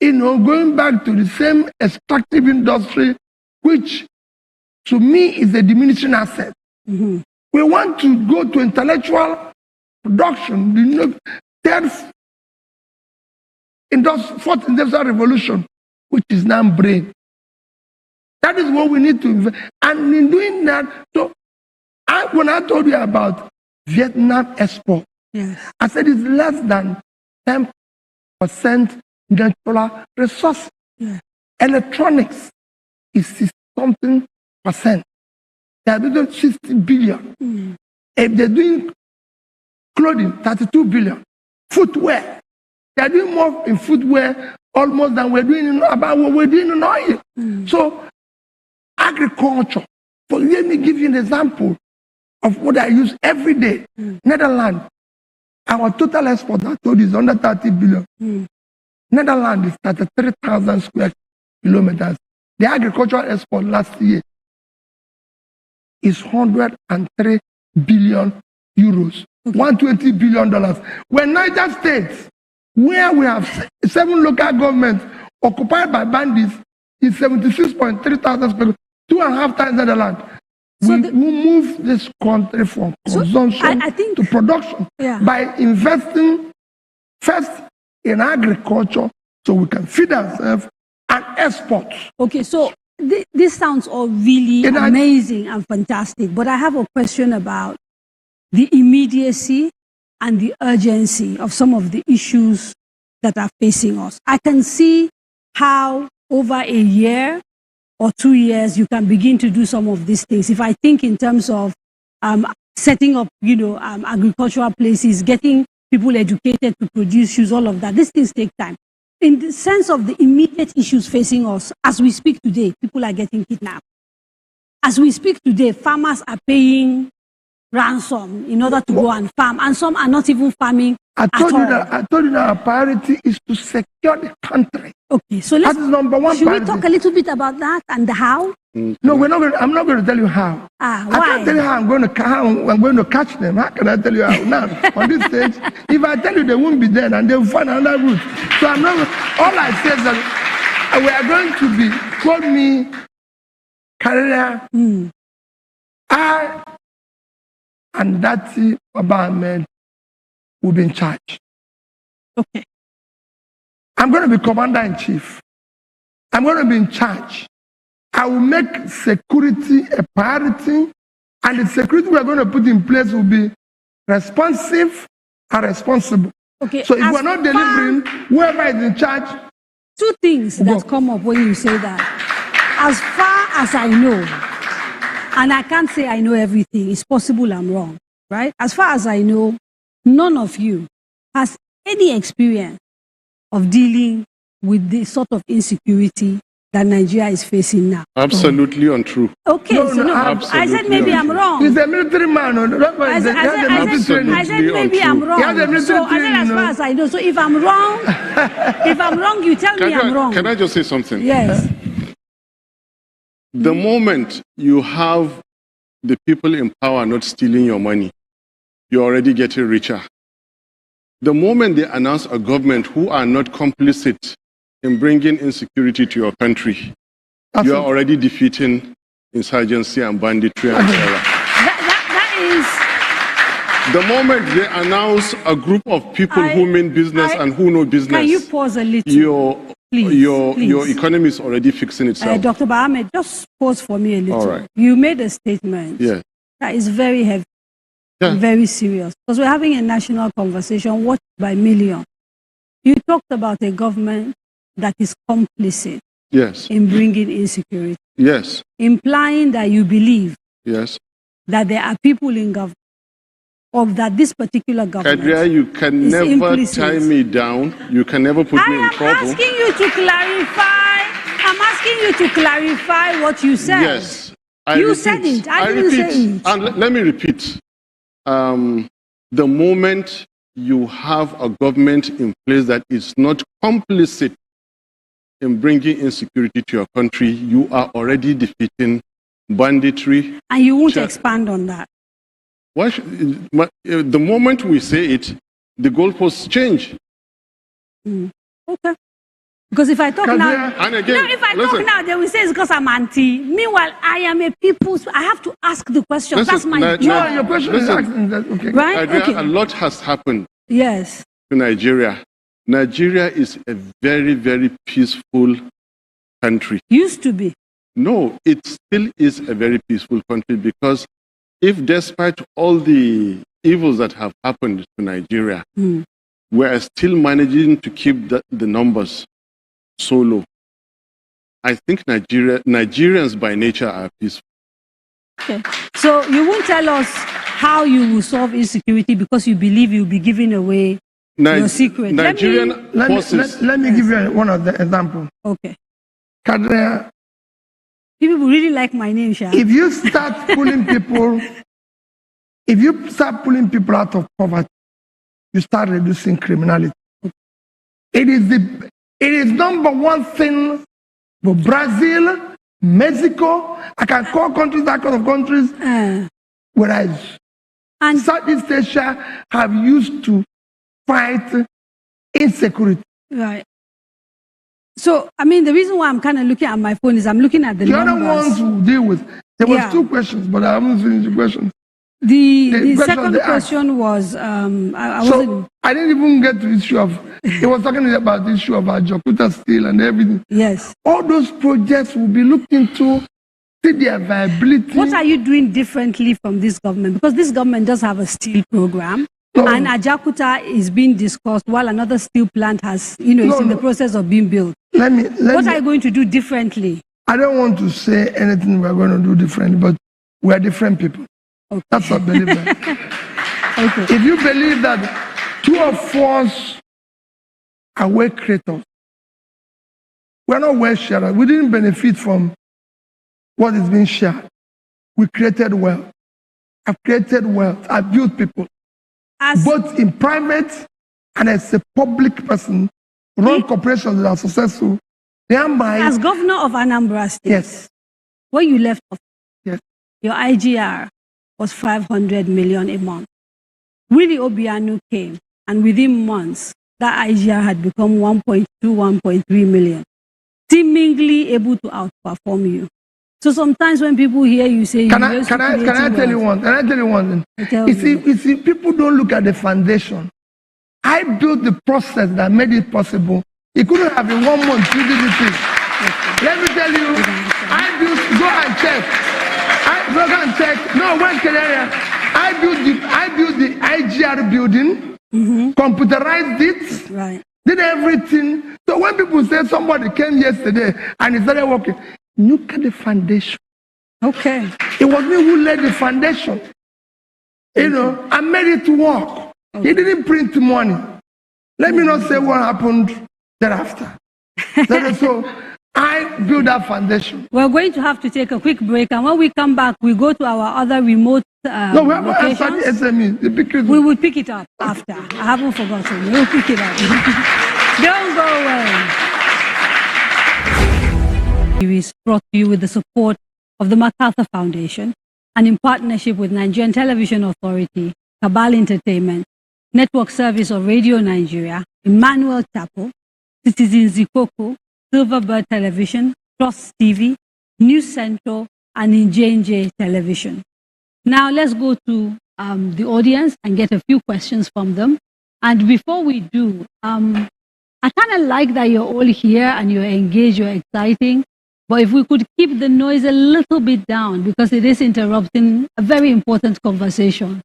going back to the same extractive industry, which to me is a diminishing asset. Mm-hmm. We want to go to intellectual production, the third, fourth industrial revolution, which is now brain. That is what we need to invest. And in doing that, so when I told you about Vietnam export, yes, I said it's less than 10% natural resource. Yeah. Electronics is something percent. They are doing 60 billion. Mm. If they're doing clothing, 32 billion. Footwear, they are doing more in footwear almost than we're doing about what we're doing in oil. Mm. So agriculture, let me give you an example of what I use every day. Netherlands, our total export, I told you, is under 30 billion. Netherlands is 33,000 square kilometers. The agricultural export last year is 103 billion euros, $120 billion. When Niger State, where we have 7 local governments occupied by bandits, is 76.3 thousand square, 2.5 times Netherlands. So we move this country from consumption to production by investing first in agriculture so we can feed ourselves and export. Okay, so this sounds all really amazing and fantastic, but I have a question about the immediacy and the urgency of some of the issues that are facing us. I can see how over a year or 2 years, you can begin to do some of these things. If I think in terms of setting up, agricultural places, getting people educated to produce shoes, all of that, these things take time. In the sense of the immediate issues facing us, as we speak today, people are getting kidnapped. As we speak today, farmers are paying ransom in order to go and farm, and some are not even farming I told you that our priority is to secure the country. Okay, so that is number one should priority. We talk a little bit about that and the how? No, I'm not going to tell you how. Why? I can't tell you how I'm going to catch them. How can I tell you how now on this stage? If I tell you they won't be there and they'll find another route. So I'm not. All I say is that we are going to be. Call me career. I and Daria Ahmed will be in charge. Okay. I'm going to be commander-in-chief. I'm going to be in charge. I will make security a priority, and the security we are going to put in place will be responsive and responsible. Okay. So if we're not delivering, whoever is in charge. 2 things that come up when you say that. As far as I know, and I can't say I know everything, it's possible I'm wrong, right? As far as I know, none of you has any experience of dealing with the sort of insecurity that Nigeria is facing now. Absolutely untrue. Okay, I said maybe I'm wrong. He's a military man. I said maybe I'm wrong. So I said as far as I know. So if I'm wrong, you tell me I'm wrong. Can I just say something? Yes. The moment you have the people in power not stealing your money, you're already getting richer. The moment they announce a government who are not complicit in bringing insecurity to your country, you are already defeating insurgency and banditry and terror. That is... The moment they announce a group of people who mean business and who know business, can you pause a little? Your economy is already fixing itself. Dr. Ahmed, just pause for me a little. All right. You made a statement that is very heavy. Very serious, because we're having a national conversation watched by millions. You talked about a government that is complicit in bringing insecurity. Yes. Implying that you believe that there are people in government of that this particular government. Daria, you can is never implicit. tie me down. You can never put me in trouble. I'm asking you to clarify. I'm asking you to clarify what you said. Yes. You said it. I didn't say it. And let me repeat. The moment you have a government in place that is not complicit in bringing insecurity to your country, you are already defeating banditry. And you won't expand on that. The moment we say it, the goalposts change. Okay. Because if I talk now, and again, if I talk now, they will say it's because I'm anti. Meanwhile, I am a people's. I have to ask the question. That's my job. Your question is asking that. Okay. Right? Adria, Okay. a lot has happened. Yes. To Nigeria. Nigeria is a very, very peaceful country. Used to be. No, it still is a very peaceful country, because if despite all the evils that have happened to Nigeria, we are still managing to keep the numbers so low, I think Nigerians by nature are peaceful. Okay. So you won't tell us how you will solve insecurity because you believe you'll be giving away your secret. Nigerian forces. Let me give you one of the examples. Okay. Kadria, people really like my name, Sha. if you start pulling people out of poverty, you start reducing criminality. It is number one thing for Brazil, Mexico. I can call countries, that kind of countries, whereas Southeast Asia have used to fight insecurity. Right. So, I mean, the reason why I'm kind of looking at my phone is I'm looking at the numbers. The other ones who deal with, there was two questions, but I haven't finished the questions. The second question was, I didn't even get to the issue of, it was talking about the issue of Jakarta Steel and everything. Yes. All those projects will be looked into, see their viability. What are you doing differently from this government? Because this government does have a steel program. And Ajakuta is being discussed while another steel plant has, is in the process of being built. What are you going to do differently? I don't want to say anything we're going to do differently, but we are different people. Okay. That's what I believe in. Okay. If you believe that two of us are wealth creators, we're not wealth sharers. We didn't benefit from what is being shared. We created wealth. I've created wealth. I've built people. Both in private and as a public person, run corporations that are successful. As governor of Anambra State, yes, when you left office, yes, your IGR was 500 million a month. Willie Obiano came, and within months, that IGR had become 1.2, 1.3 million, seemingly able to outperform you. So sometimes when people hear you say, can I tell you one? Can I tell you one thing? You see, people don't look at the foundation. I built the process that made it possible. It couldn't have been 1 month you did it. Let me tell you, go and check. No, one area. I built the IGR building, computerized it, right, did everything. So when people say somebody came yesterday and he started working, look at the foundation. Okay. It was me who laid the foundation. I made it work. Okay. He didn't print money. Let me not say what happened thereafter. So I built that foundation. We're going to have to take a quick break, and when we come back, we go to our other remote locations. SME. We will pick it up after. I haven't forgotten. We'll pick it up. Don't go away. Is brought to you with the support of the MacArthur Foundation and in partnership with Nigerian Television Authority, Cabal Entertainment, Network Service of Radio Nigeria, Emmanuel Chapel, Citizen Zikoko, Silverbird Television, Trust TV, News Central, and Injenge Television. Now let's go to the audience and get a few questions from them. And before we do, I kind of like that you're all here and you're engaged, you're exciting. But if we could keep the noise a little bit down, because it is interrupting a very important conversation.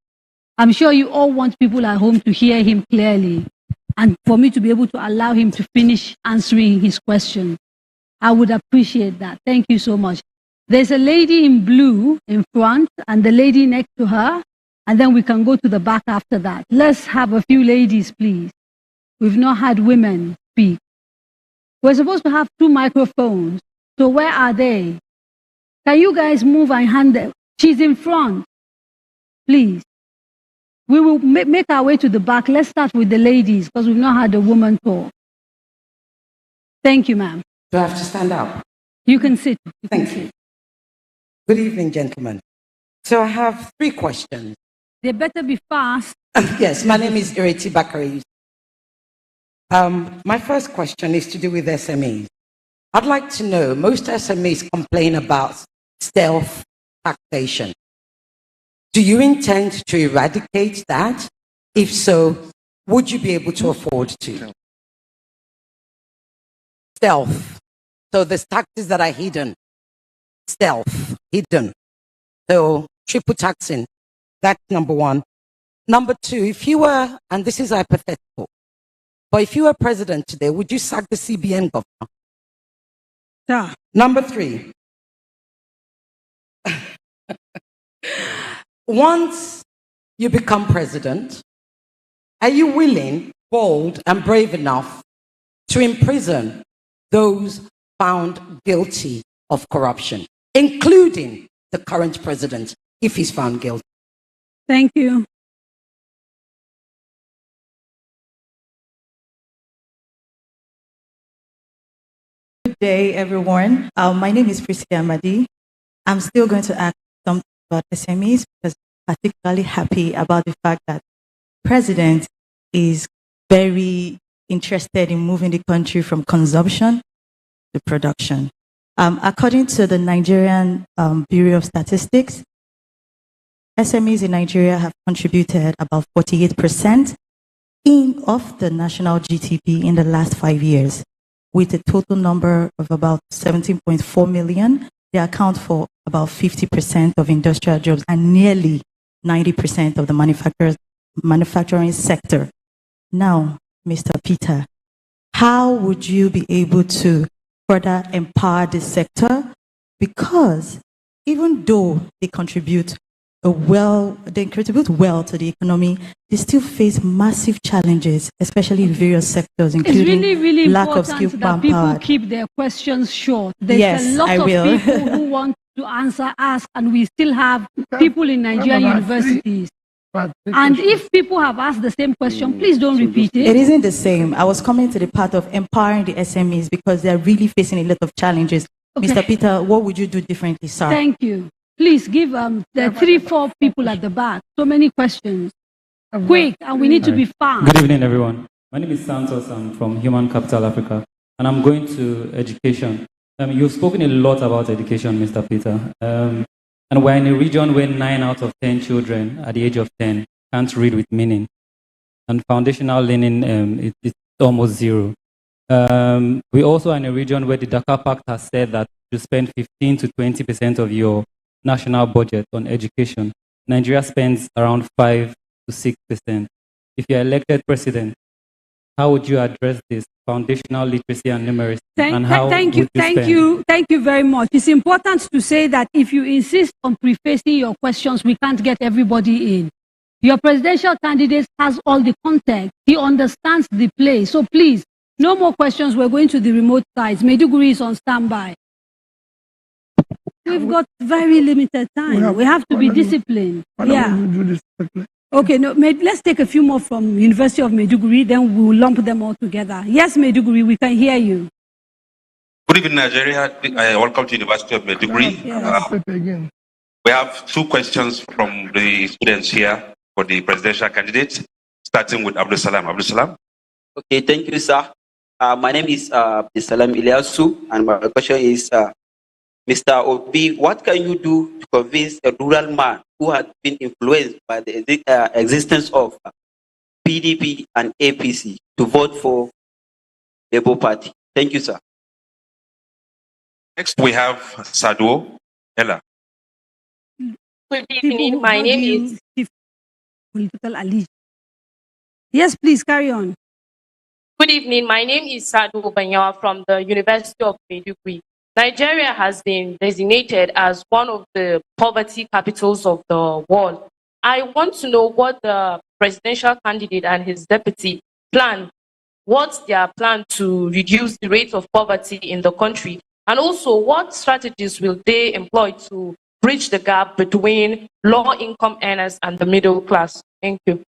I'm sure you all want people at home to hear him clearly and for me to be able to allow him to finish answering his question. I would appreciate that. Thank you so much. There's a lady in blue in front and the lady next to her and then we can go to the back after that. Let's have a few ladies, please. We've not had women speak. We're supposed to have 2 microphones. So where are they? Can you guys move and hand them? She's in front. Please. We will make our way to the back. Let's start with the ladies because we've not had a woman talk. Thank you, ma'am. Do I have to stand up? You can sit. Thank you. Good evening, gentlemen. So I have 3 questions. They better be fast. Yes, my name is Ireti Bakari. My first question is to do with SMEs. I'd like to know, most SMEs complain about stealth taxation. Do you intend to eradicate that? If so, would you be able to afford to? Stealth. So there's taxes that are hidden. Stealth, hidden. So triple taxing. That's number 1. Number 2, if you were, and this is hypothetical, but if you were president today, would you sack the CBN governor? Yeah. Number 3, once you become president, are you willing, bold, and brave enough to imprison those found guilty of corruption, including the current president, if he's found guilty? Thank you. Good day, everyone. My name is Priscilla Amadi. I'm still going to ask something about SMEs because I'm particularly happy about the fact that the president is very interested in moving the country from consumption to production. According to the Nigerian Bureau of Statistics, SMEs in Nigeria have contributed about 48% of the national GDP in the last 5 years. With a total number of about 17.4 million, they account for about 50% of industrial jobs and nearly 90% of the manufacturing sector. Now, Mr. Peter, how would you be able to further empower this sector? Because even though they contribute well to the economy, they still face massive challenges, especially in various sectors, including it's really lack of important skilled that people manpower. keep their questions short. There's Yes, a lot I of will. people who want to ask, and we still have people in Nigerian universities. And if people have asked the same question, please don't repeat it. It isn't the same. I was coming to the part of empowering the SMEs because they're really facing a lot of challenges. Okay. Mr. Peter, what would you do differently, sir? Thank you. Please give the 3-4 people at the back so many questions. Quick, and we need to be fast. Good evening, everyone. My name is Santos. I'm from Human Capital Africa, and I'm going to education. You've spoken a lot about education, Mr. Peter. And we're in a region where 9 out of 10 children at the age of 10 can't read with meaning. And foundational learning, it's almost 0. We also are in a region where the Dakar Pact has said that you spend 15 to 20% of your national budget on education. Nigeria spends around 5 to 6%. If you're elected president, how would you address this foundational literacy and numeracy? Thank you very much. It's important to say that if you insist on prefacing your questions, we can't get everybody in. Your presidential candidate has all the context. He understands the play. So please, no more questions. We're going to the remote sites. Maiduguri is on standby. We've got very limited time. We have to be disciplined. Yeah. Okay, no, let's take a few more from University of Maiduguri, then we'll lump them all together. Yes, Maiduguri, we can hear you. Good evening, Nigeria. Welcome to University of Maiduguri. We have 2 questions from the students here for the presidential candidates, starting with Abdul Salam. Abdul Salam. Okay, thank you, sir. My name is Abdul Salam Ilyasu, and my question is, Mr. Obi, what can you do to convince a rural man who has been influenced by the existence of PDP and APC to vote for Labour Party? Thank you, sir. Next, we have Sadwo Ella. Good evening. My name is political allegiance. Yes, please carry on. Good evening. My name is Sadu Banyawa from the University of Maiduguri. Nigeria has been designated as one of the poverty capitals of the world. I want to know what the presidential candidate and his deputy plan. What's their plan to reduce the rate of poverty in the country? And also, what strategies will they employ to bridge the gap between low-income earners and the middle class? Thank you.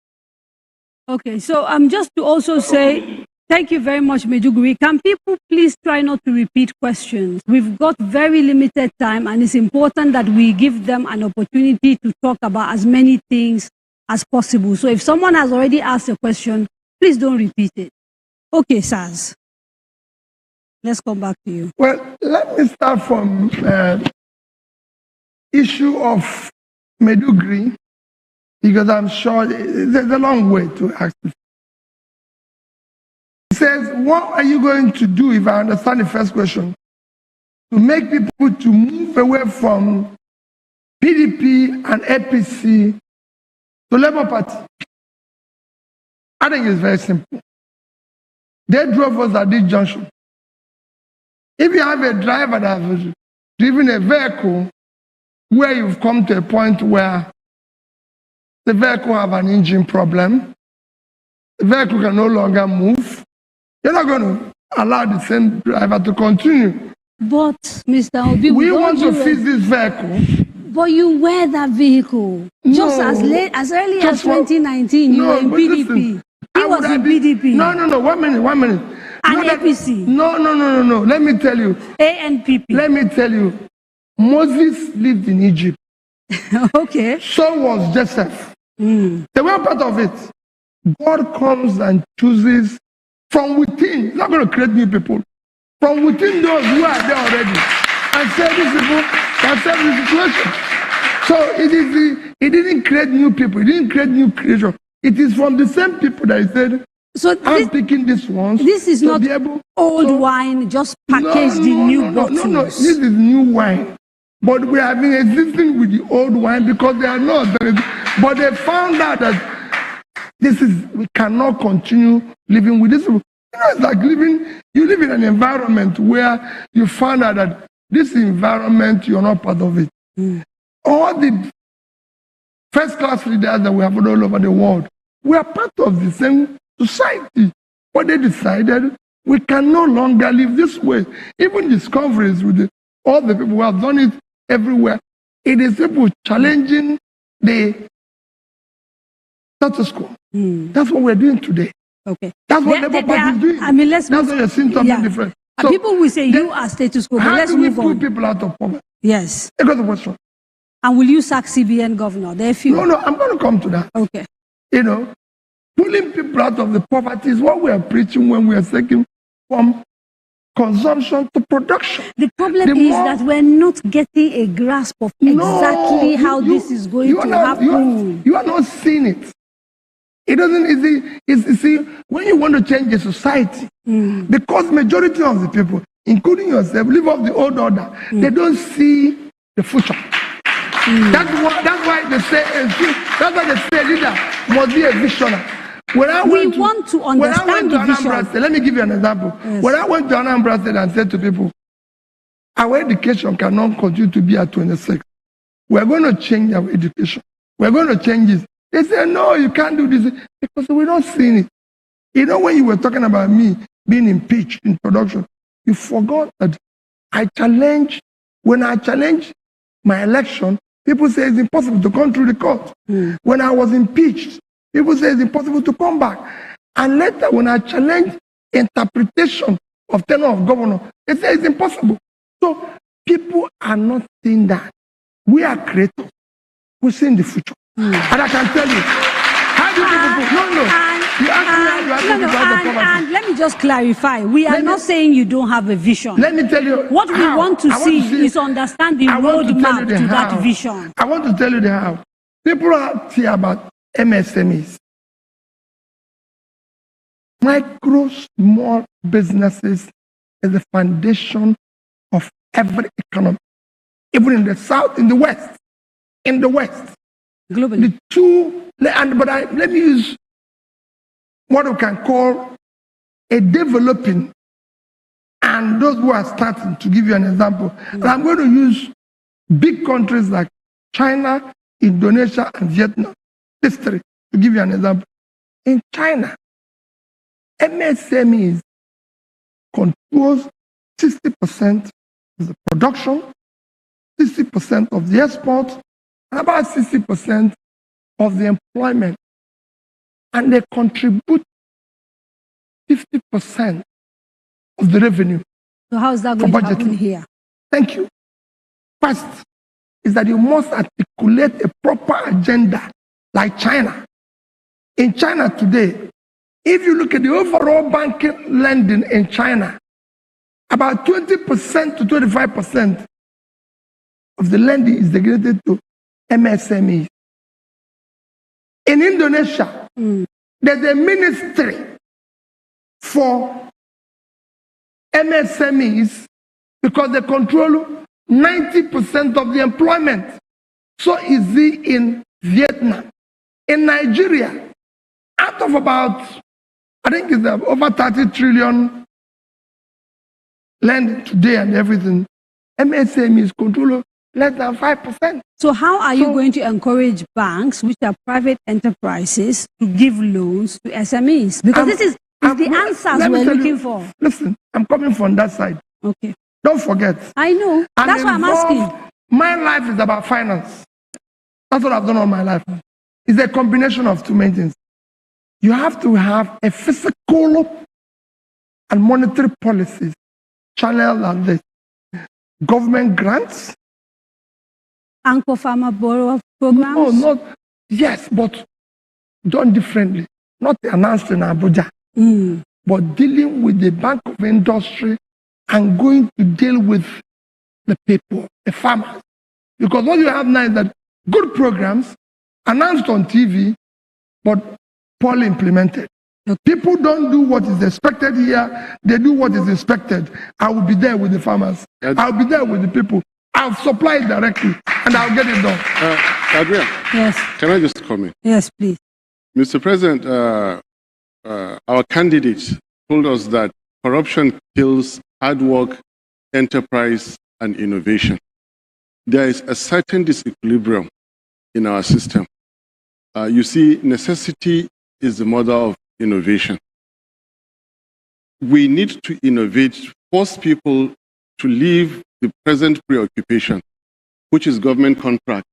Okay, so just to also say, thank you very much, Meduguri. Can people please try not to repeat questions? We've got very limited time, and it's important that we give them an opportunity to talk about as many things as possible. So if someone has already asked a question, please don't repeat it. Okay, Saz. Let's come back to you. Well, let me start from issue of Meduguri, because I'm sure there's a long way to ask this. He says, what are you going to do, if I understand the first question, to make people to move away from PDP and APC to Labour Party? I think it's very simple. They drove us at this junction. If you have a driver that has driven a vehicle where you've come to a point where the vehicle have an engine problem, the vehicle can no longer move, you're not going to allow the same driver to continue. But, Mr. Obi, we want to fix this vehicle. But you were that vehicle. Just as early as 2019, you were in PDP. Listen, he was in PDP. No, 1 minute. And APC. No. Let me tell you. ANPP. Let me tell you. Moses lived in Egypt. Okay. So was Joseph. They were part of it. God comes and chooses from within. He's not going to create new people. From within those who are there already. And say these people can serve the situation. So it didn't create new people. It didn't create new creation. It is from the same people that he said, so I'm picking this one. This is not old wine, just packaged in new bottles. No, this is new wine. But we have been existing with the old wine because they are not. But they found out that we cannot continue living with this. You know, it's like you live in an environment where you find out that this environment, you're not part of it. All the first-class leaders that we have all over the world, we are part of the same society. But they decided we can no longer live this way. Even discoveries with all the people who have done it everywhere, it is people challenging the status quo. That's what we're doing today. Okay. That's what Labour Party is doing. I mean, that's what you're seeing something different. So people will say you are status quo, but let's move on. How do we pull people out of poverty? Yes. I got the question. And will you sack CBN governor? No, I'm going to come to that. Okay. You know, pulling people out of the poverty is what we are preaching when we are taking from consumption to production. The problem is that we're not getting a grasp of exactly how this is going to happen. You are not seeing it. It doesn't. You see, when you want to change a society, because majority of the people, including yourself, live off the old order, they don't see the future. That's why they say leader must be a visionary. We want to understand the vision. State, let me give you an example. Yes. When I went to Anambra State and said to people, our education cannot continue to be at 26. We're going to change our education. We're going to change this. They said, no, you can't do this because we're not seeing it. You know, when you were talking about me being impeached in production, you forgot that when I challenged my election, people say it's impossible to come through the court. When I was impeached, people say it's impossible to come back. And later, when I challenged interpretation of tenure of governor, they say it's impossible. So people are not seeing that. We are creators. We're seeing the future. And I can tell you, how do people... You ask me and let me just clarify. We are not saying you don't have a vision. Let me tell you. What we want to see is understand the roadmap to that vision. I want to tell you the how. People are here about MSMEs. Micro, small businesses is the foundation of every economy. Even in the South, in the West. In the West. Globally. Let me use what we can call a developing and those who are starting, to give you an example. And I'm going to use big countries like China, Indonesia, and Vietnam. history. To give you an example, in China, MSMEs controls 60% of the production, 60% of the export, and about 60% of the employment. And they contribute 50% of the revenue. So how is that going to happen here? Thank you. First is that you must articulate a proper agenda like China. In China today, if you look at the overall banking lending in China, about 20% to 25% of the lending is dedicated to MSMEs. In Indonesia, there's a ministry for MSMEs because they control 90% of the employment. So is it in Vietnam. In Nigeria, out of about, I think it's over 30 trillion lending today and everything, MSMEs control less than 5%. So how are you going to encourage banks, which are private enterprises, to give loans to SMEs? Because this is the answers we're looking for. Listen, I'm coming from that side. Okay. Don't forget. I know. That's why I'm asking. My life is about finance. That's what I've done all my life. It's a combination of two main things. You have to have a fiscal and monetary policies channel like this. Government grants. Anchor farmer borrower programs? No, not, yes, but done differently. Not announced in Abuja, but dealing with the Bank of Industry and going to deal with the people, the farmers. Because what you have now is that good programs announced on TV, but poorly implemented. People don't do what is expected here, they do what is expected. I will be there with the farmers. I'll be there with the people. I'll supply it directly and I'll get it done. Daria, yes. Can I just comment? Yes, please. Mr. President, our candidates told us that corruption kills hard work, enterprise, and innovation. There is a certain disequilibrium in our system. You see, necessity is the mother of innovation. We need to innovate, force people to leave the present preoccupation, which is government contract,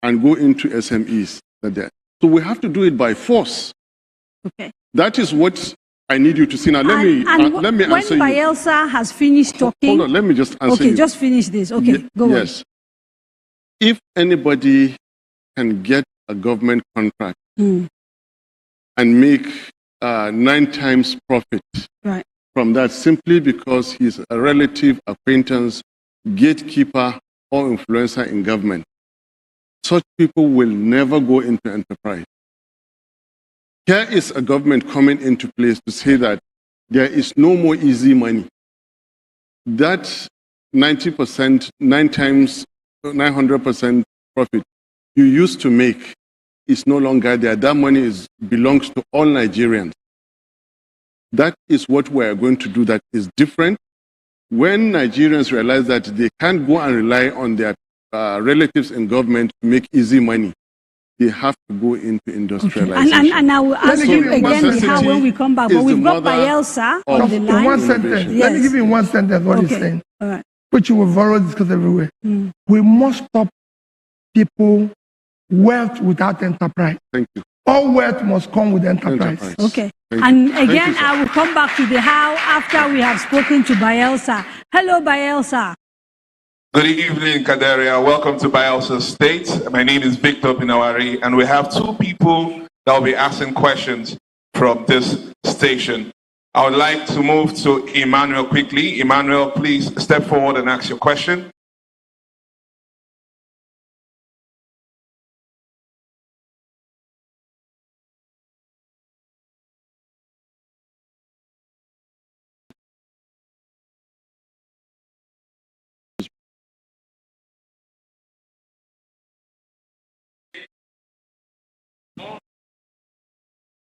and go into SMEs. So we have to do it by force. Okay. That is what I need you to see. Now, let me answer you. When Bielsa has finished talking... Hold on, let me just answer you. Okay, just finish this. Okay, go on. Yes. If anybody can get a government contract and make 9 times profit from that simply because he's a relative, acquaintance, gatekeeper, or influencer in government, such people will never go into enterprise. Here is a government coming into place to say that there is no more easy money. That 90%, 9 times 900% profit you used to make is no longer there. That money belongs to all Nigerians. That is what we are going to do that is different. When Nigerians realize that they can't go and rely on their relatives in government to make easy money, they have to go into industrialization. Okay. And I will ask you again how when we come back. But we've got Bielsa on the line. In one sentence. Yes. Let me give you in one sentence what he's saying. All right. Which you will already discuss everywhere. We must stop people wealth without enterprise. Thank you. All wealth must come with enterprise. Okay. And again, I will come back to the how after we have spoken to Bielsa. Hello, Bielsa. Good evening, Daria. Welcome to Bielsa State. My name is Victor Binawari, and we have 2 people that will be asking questions from this station. I would like to move to Emmanuel quickly. Emmanuel, please step forward and ask your question.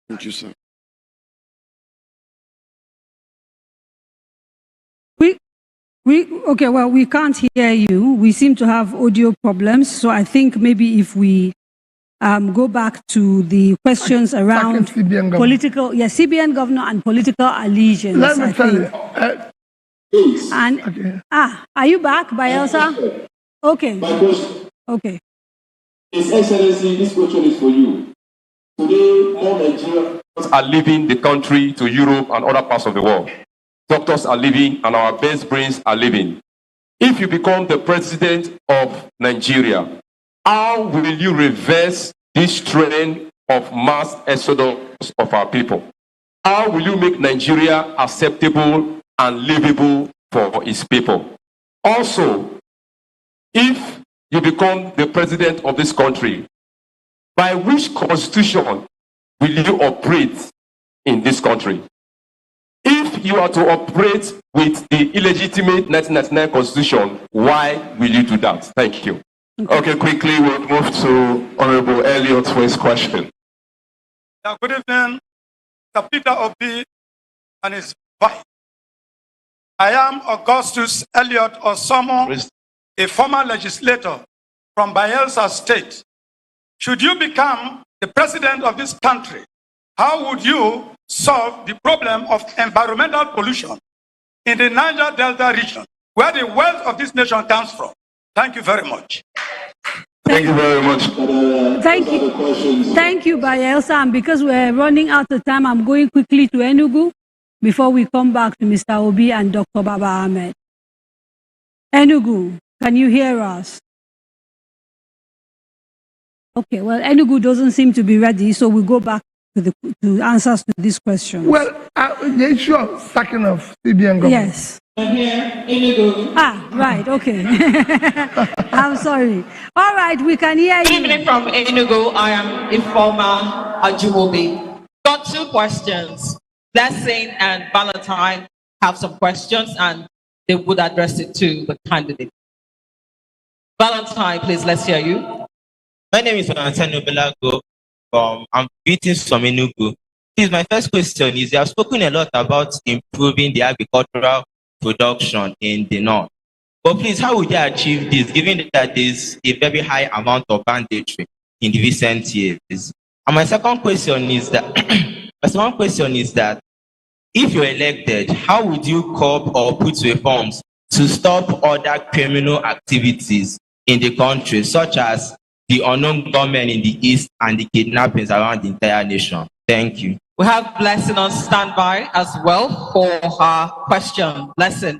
Thank you, sir. We can't hear you. We seem to have audio problems. So I think maybe if we go back to the questions around political, CBN governor and political allegiance. Let me tell you. And okay. Are you back, Bayelsa? Okay. My question. Okay. His Excellency, this question is for you. Today, more Nigerians are leaving the country to Europe and other parts of the world. Doctors are leaving and our best brains are leaving. If you become the president of Nigeria, how will you reverse this trend of mass exodus of our people? How will you make Nigeria acceptable and livable for its people? Also, if you become the president of this country, by which constitution will you operate in this country? If you are to operate with the illegitimate 1999 constitution, why will you do that? Thank you. Okay, quickly, we'll move to Honorable Elliott for his question. Good evening, Mr. PeterObi and his wife. I am Augustus Elliott Osomo, a former legislator from Bayelsa State. Should you become the president of this country, how would you solve the problem of environmental pollution in the Niger Delta region, where the wealth of this nation comes from? Thank you very much. Thank you very much. Thank you. Thank you, Bayelsa. And because we're running out of time, I'm going quickly to Enugu before we come back to Mr. Obi and Dr. Baba Ahmed. Enugu, can you hear us? Okay, well, Enugu doesn't seem to be ready, so we'll go back to the answers to this question. Well, the issue of sacking of CBN government. Yes. Here, Enugu. Right, okay. I'm sorry. All right, we can hear you. Good evening from Enugu. I am Informa Ajumobi. Got two questions. Blessing and Valentine have some questions and they would address it to the candidate. Valentine, please, let's hear you. My name is Valentine Obelago. I'm greetings from Enugu. Please, my first question is, you have spoken a lot about improving the agricultural production in the north. But please, how would you achieve this, given that there's a very high amount of banditry in the recent years? And my second question is that, if you're elected, how would you curb or put reforms to stop other criminal activities in the country, such as the unknown government in the east and the kidnappings around the entire nation? Thank you. We have Blessing on standby as well for her question. Blessing.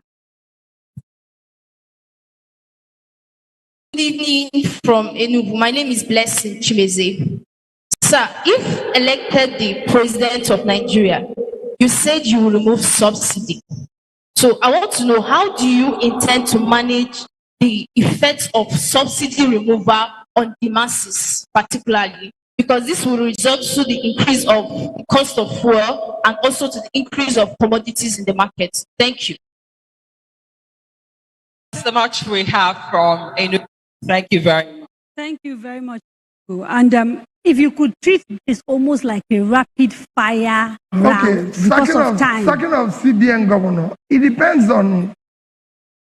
Good evening from Enugu. My name is Blessing Chimeze. Sir, if elected the president of Nigeria, you said you will remove subsidy. So I want to know, how do you intend to manage the effects of subsidy removal on the masses, particularly? Because this will result to the increase of the cost of fuel and also to the increase of commodities in the market. Thank you. That's so much we have from Enugu. Thank you very much. Thank you very much. And if you could treat this almost like a rapid fire round because of time. Second of CBN governor, it depends on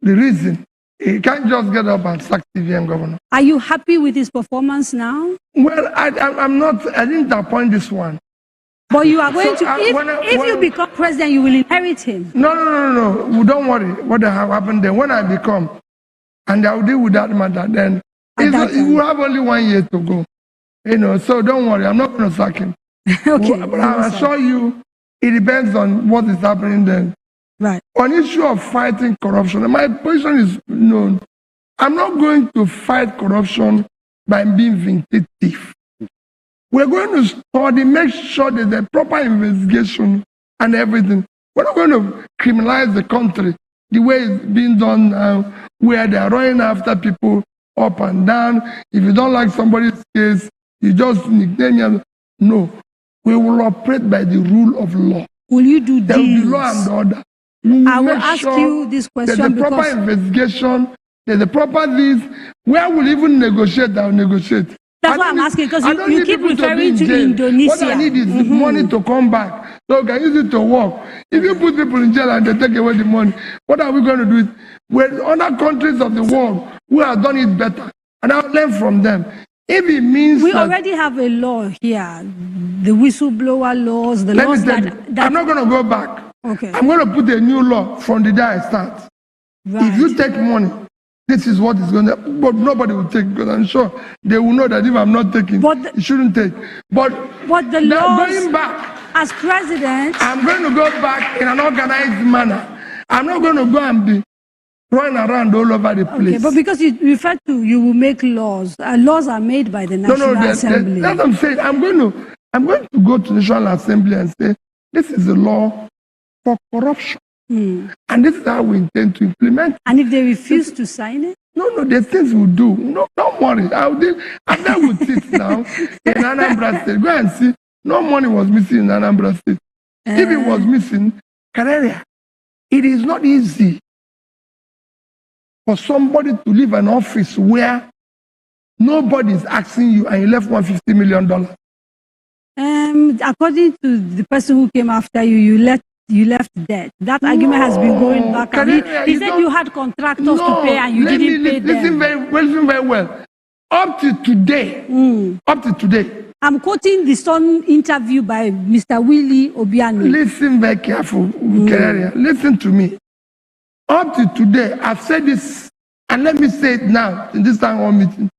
the reason. You can't just get up and sack CBN governor. Are you happy with his performance now? Well, I'm not. I didn't appoint this one. But you are going to, if you become president, you will inherit him. No. Don't worry what will happen then. When I become, and I'll deal with that matter then. You will have only 1 year to go. So don't worry. I'm not going to sack him. Okay. But I assure you, it depends on what is happening then. Right. On issue of fighting corruption, my position is known. I'm not going to fight corruption by being vindictive. We're going to study, make sure that the proper investigation and everything. We're not going to criminalize the country the way it's being done now, where they are running after people up and down. If you don't like somebody's case, you just nickname them. No. We will operate by the rule of law. Will you do this? There will be law and order. I will ask you this question there's the proper investigation, there's the proper this. Where will even negotiate? I'll negotiate. That's why I'm asking, because you keep referring to Indonesia. What I need is money to come back, so I can use it to work. If you put people in jail and they take away the money, what are we going to do? With other countries of the world who have done it better, and I'll learn from them. If it means we that, already have a law here, the whistleblower laws, the let laws me tell that, you, I'm not going to go back. Okay. I'm going to put a new law from the day I start. Right. If you take money, this is what is going to, but nobody will take, because I'm sure they will know that if I'm not taking, you shouldn't take. But the laws, going back, as president, I'm going to go back in an organized manner. I'm not going to go and be running around all over the place. Okay, but because you refer to, you will make laws. Laws are made by the National Assembly. That's what I'm saying. I'm going to go to the National Assembly and say, this is a law for corruption. And this is how we intend to implement it. And if they refuse to sign it? No, there's things we'll do. No, don't worry. I'll deal with it now in Anambra State. Go and see. No money was missing in Anambra State. If it was missing, Daria, it is not easy for somebody to leave an office where nobody is asking you and you left $150 million. According to the person who came after you, you left debt. That argument has been going back. He said you had contractors to pay and you didn't pay them. Listen very well. Up to today, I'm quoting the Sun interview by Mr. Willie Obiano. Listen very careful, Daria. Listen to me. Up to today, I've said this, and let me say it now in this town hall meeting.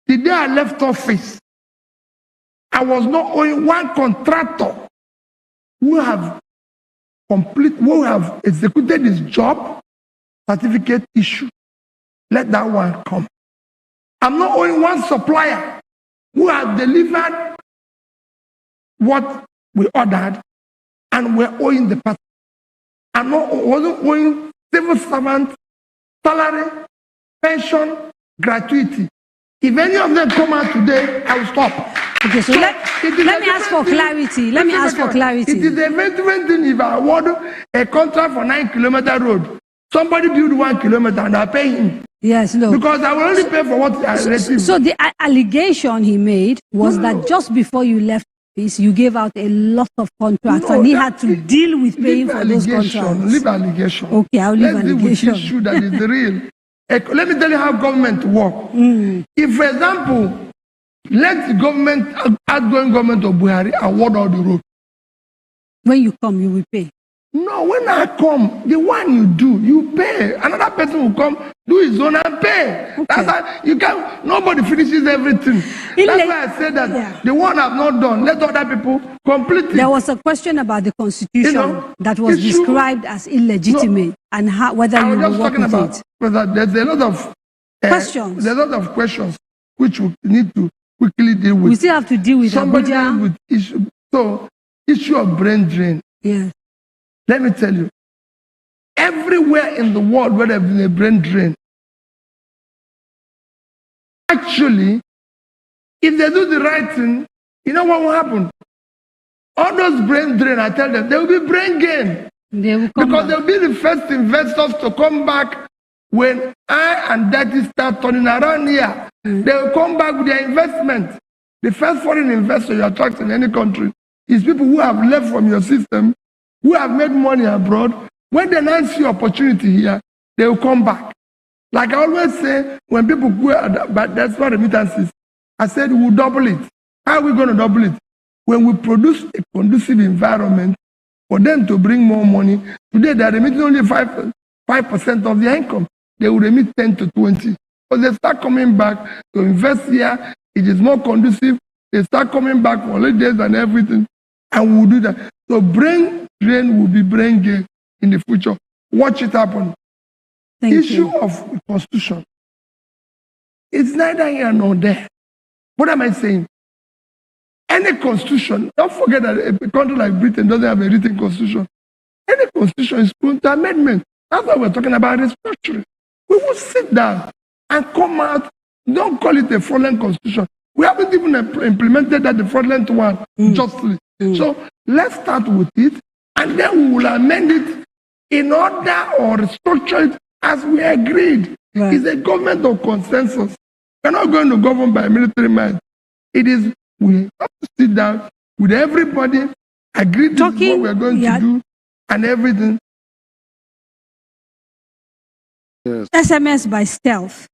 The day I left office, I was not only one contractor who have executed his job, certificate issue. Let that one come. I'm not only one supplier who has delivered what we ordered and we're owing the party. Wasn't owing civil servant, salary, pension, gratuity. If any of them come out today, I will stop. Okay, so let me ask for clarity. Let me ask for clarity. It is a very different thing if I award a contract for 9-kilometer road. Somebody build 1 kilometer and I pay him. Yes, no. Because I will only pay for what I receive. So the allegation he made was that just before you left office, you gave out a lot of contracts and he had to deal with paying for those contracts. Leave allegation. Okay, I'll leave allegation. Let's deal with issue that is real. Let me tell you how government works. If, for example, let the government, outgoing government of Buhari, award all the roads. When you come, you will pay. No, when I come, the one you do, you pay. Another person will come, do his own and pay. Okay. That's how you can. Nobody finishes everything. That's why I said that the one I've not done, let other people complete it. There was a question about the constitution that was described as illegitimate and whether you will work with it. There's a lot of questions. There's a lot of questions which we need to quickly deal with. We still have to deal with Abuja. With issue. So, issue of brain drain. Yes. Let me tell you, everywhere in the world where there's been a brain drain, actually, if they do the right thing, you know what will happen? All those brain drain, I tell them, there will be brain gain. Because they'll be the first investors to come back when I and Daddy start turning around here. They will come back with their investment. The first foreign investor you attract in any country is people who have left from your system, who have made money abroad. When they now see opportunity here, they will come back. Like I always say, when people go, but that's what remittances, I said we'll double it. How are we going to double it? When we produce a conducive environment for them to bring more money. Today they are remitting only 5% of their income. They will remit 10 to 20. But they start coming back to invest here. It is more conducive. They start coming back for holidays and everything. And we will do that. So brain drain will be brain gain in the future. Watch it happen. Issue of constitution. It's neither here nor there. What am I saying? Any constitution, don't forget that a country like Britain doesn't have a written constitution. Any constitution is prone to amendment. That's why we're talking about restructuring. We will sit down and come out. Don't call it a fraudulent constitution. We haven't even implemented that the fraudulent one justly. So let's start with it, and then we will amend it in order or restructure it as we agreed. Right. It's a government of consensus. We're not going to govern by military might. It is, we have to sit down with everybody, agree to what we're going to do, and everything. Yes. SMS by stealth.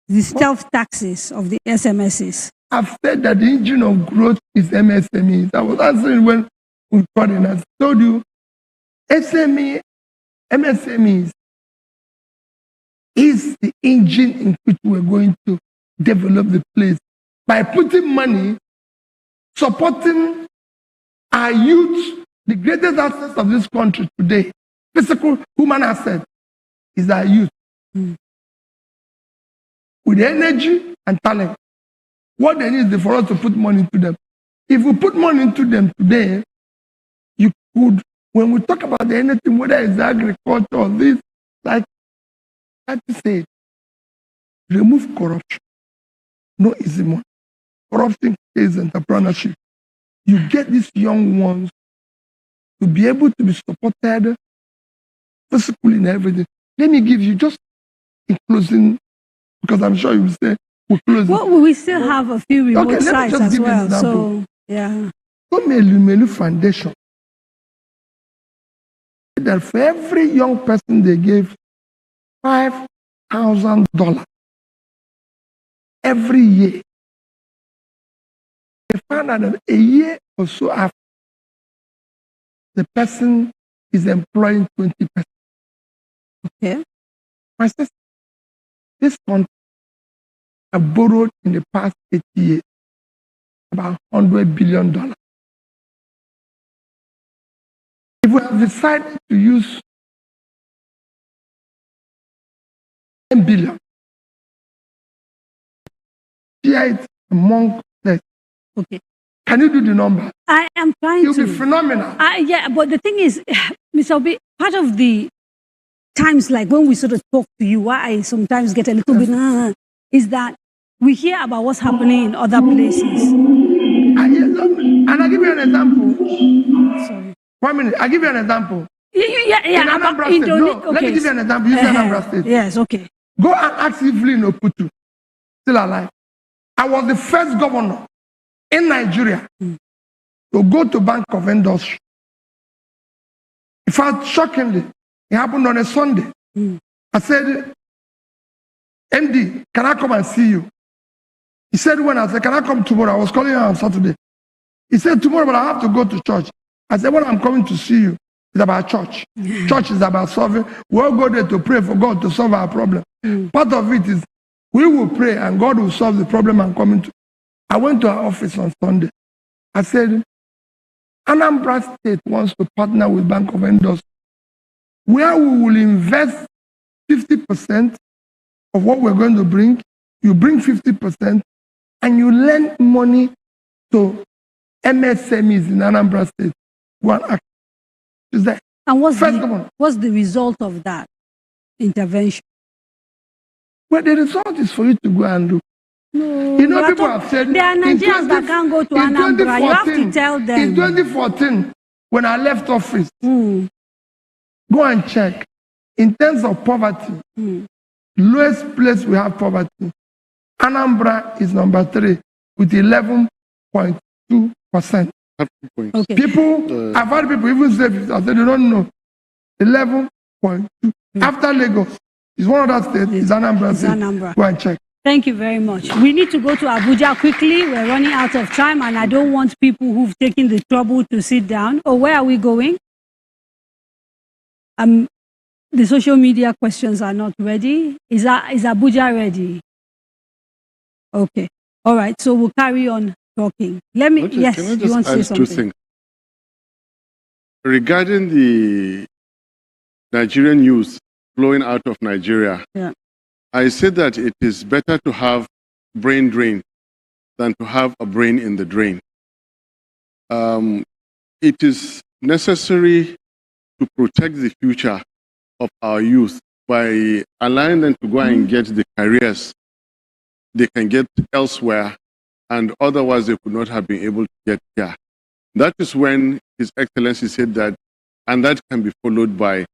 the stealth taxes of the SMSs. I've said that the engine of growth is MSMEs. I was answering when we got in. I told you, MSMEs is the engine in which we're going to develop the place by putting money, supporting our youth. The greatest asset of this country today, physical human asset, is our youth. With energy and talent. What they need is for us to put money into them. If we put money into them today, you could, when we talk about anything, whether it's agriculture or this, like I say, remove corruption. No easy money. Corruption is entrepreneurship. You get these young ones to be able to be supported physically and everything. Let me give you just in closing, because I'm sure you will say, we're closing. Well, we still have a few remote sites as well. So, yeah. Melu Foundation, that for every young person they gave $5,000 every year. They found out that a year or so after, the person is employing 20%. Okay. My sister, this country have borrowed in the past 8 years about $100 billion. If we have decided to use 10 billion, share it among us. Okay. Can you do the number? I am trying to. It'll be phenomenal. Yeah, but the thing is, Mr. Obi, part of the times like when we sort of talk to you, why I sometimes get a little bit, is that we hear about what's happening in other places. And I'll give you an example. Sorry. 1 minute. I'll give you an example. Yeah. In Anambra State. No, let me give you an example. Use Anambra State. Yes, okay. Go and ask Evelyn Oputu, still alive. I was the first governor in Nigeria to go to Bank of Industry. In fact, shockingly, it happened on a Sunday. I said, MD, can I come and see you? He said, when? I said, can I come tomorrow? I was calling him on Saturday. He said, tomorrow, but I have to go to church. I said, when I'm coming to see you, it's about church. Church is about solving. We all go there to pray for God to solve our problem. Part of it is we will pray and God will solve the problem I'm coming to. I went to our office on Sunday. I said, Anambra State wants to partner with Bank of Industry, where we will invest 50% of what we're going to bring. You bring 50% and you lend money to MSMEs in Anambra State. One act. Is that? And what's the result of that intervention? Well, the result is for you to go and look. No, you know, people have said there are Nigerians that can't go to Anambra. You have to tell them. In 2014, when I left office, go and check. In terms of poverty, lowest place we have poverty, Anambra is number 3 with 11.2%. Okay. People, I've had people even say, I said, they don't know. 11.2. After Lagos, is one of that states, is Anambra State. Go and check. Thank you very much. We need to go to Abuja quickly. We're running out of time, and I don't want people who've taken the trouble to sit down. Oh, where are we going? The social media questions are not ready. Is Abuja ready? Okay. All right. So we'll carry on talking. Let me. Okay, yes. can I just you want to say add something? 2 things regarding the Nigerian youth flowing out of Nigeria? Yeah. I said that it is better to have brain drain than to have a brain in the drain. It is necessary to protect the future of our youth by allowing them to go and get the careers they can get elsewhere, and otherwise they could not have been able to get here. That is when His Excellency said that, and that can be followed by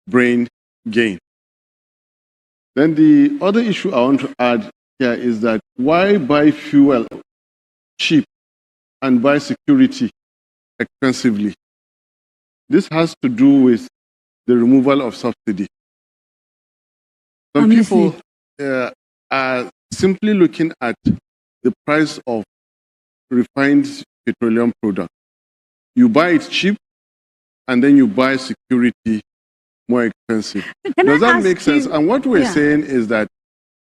brain gain. Then the other issue I want to add here is that why buy fuel cheap and buy security expensively? This has to do with the removal of subsidy. Some people are simply looking at the price of refined petroleum product. You buy it cheap, and then you buy security more expensive. Does that make sense? And what we're saying is that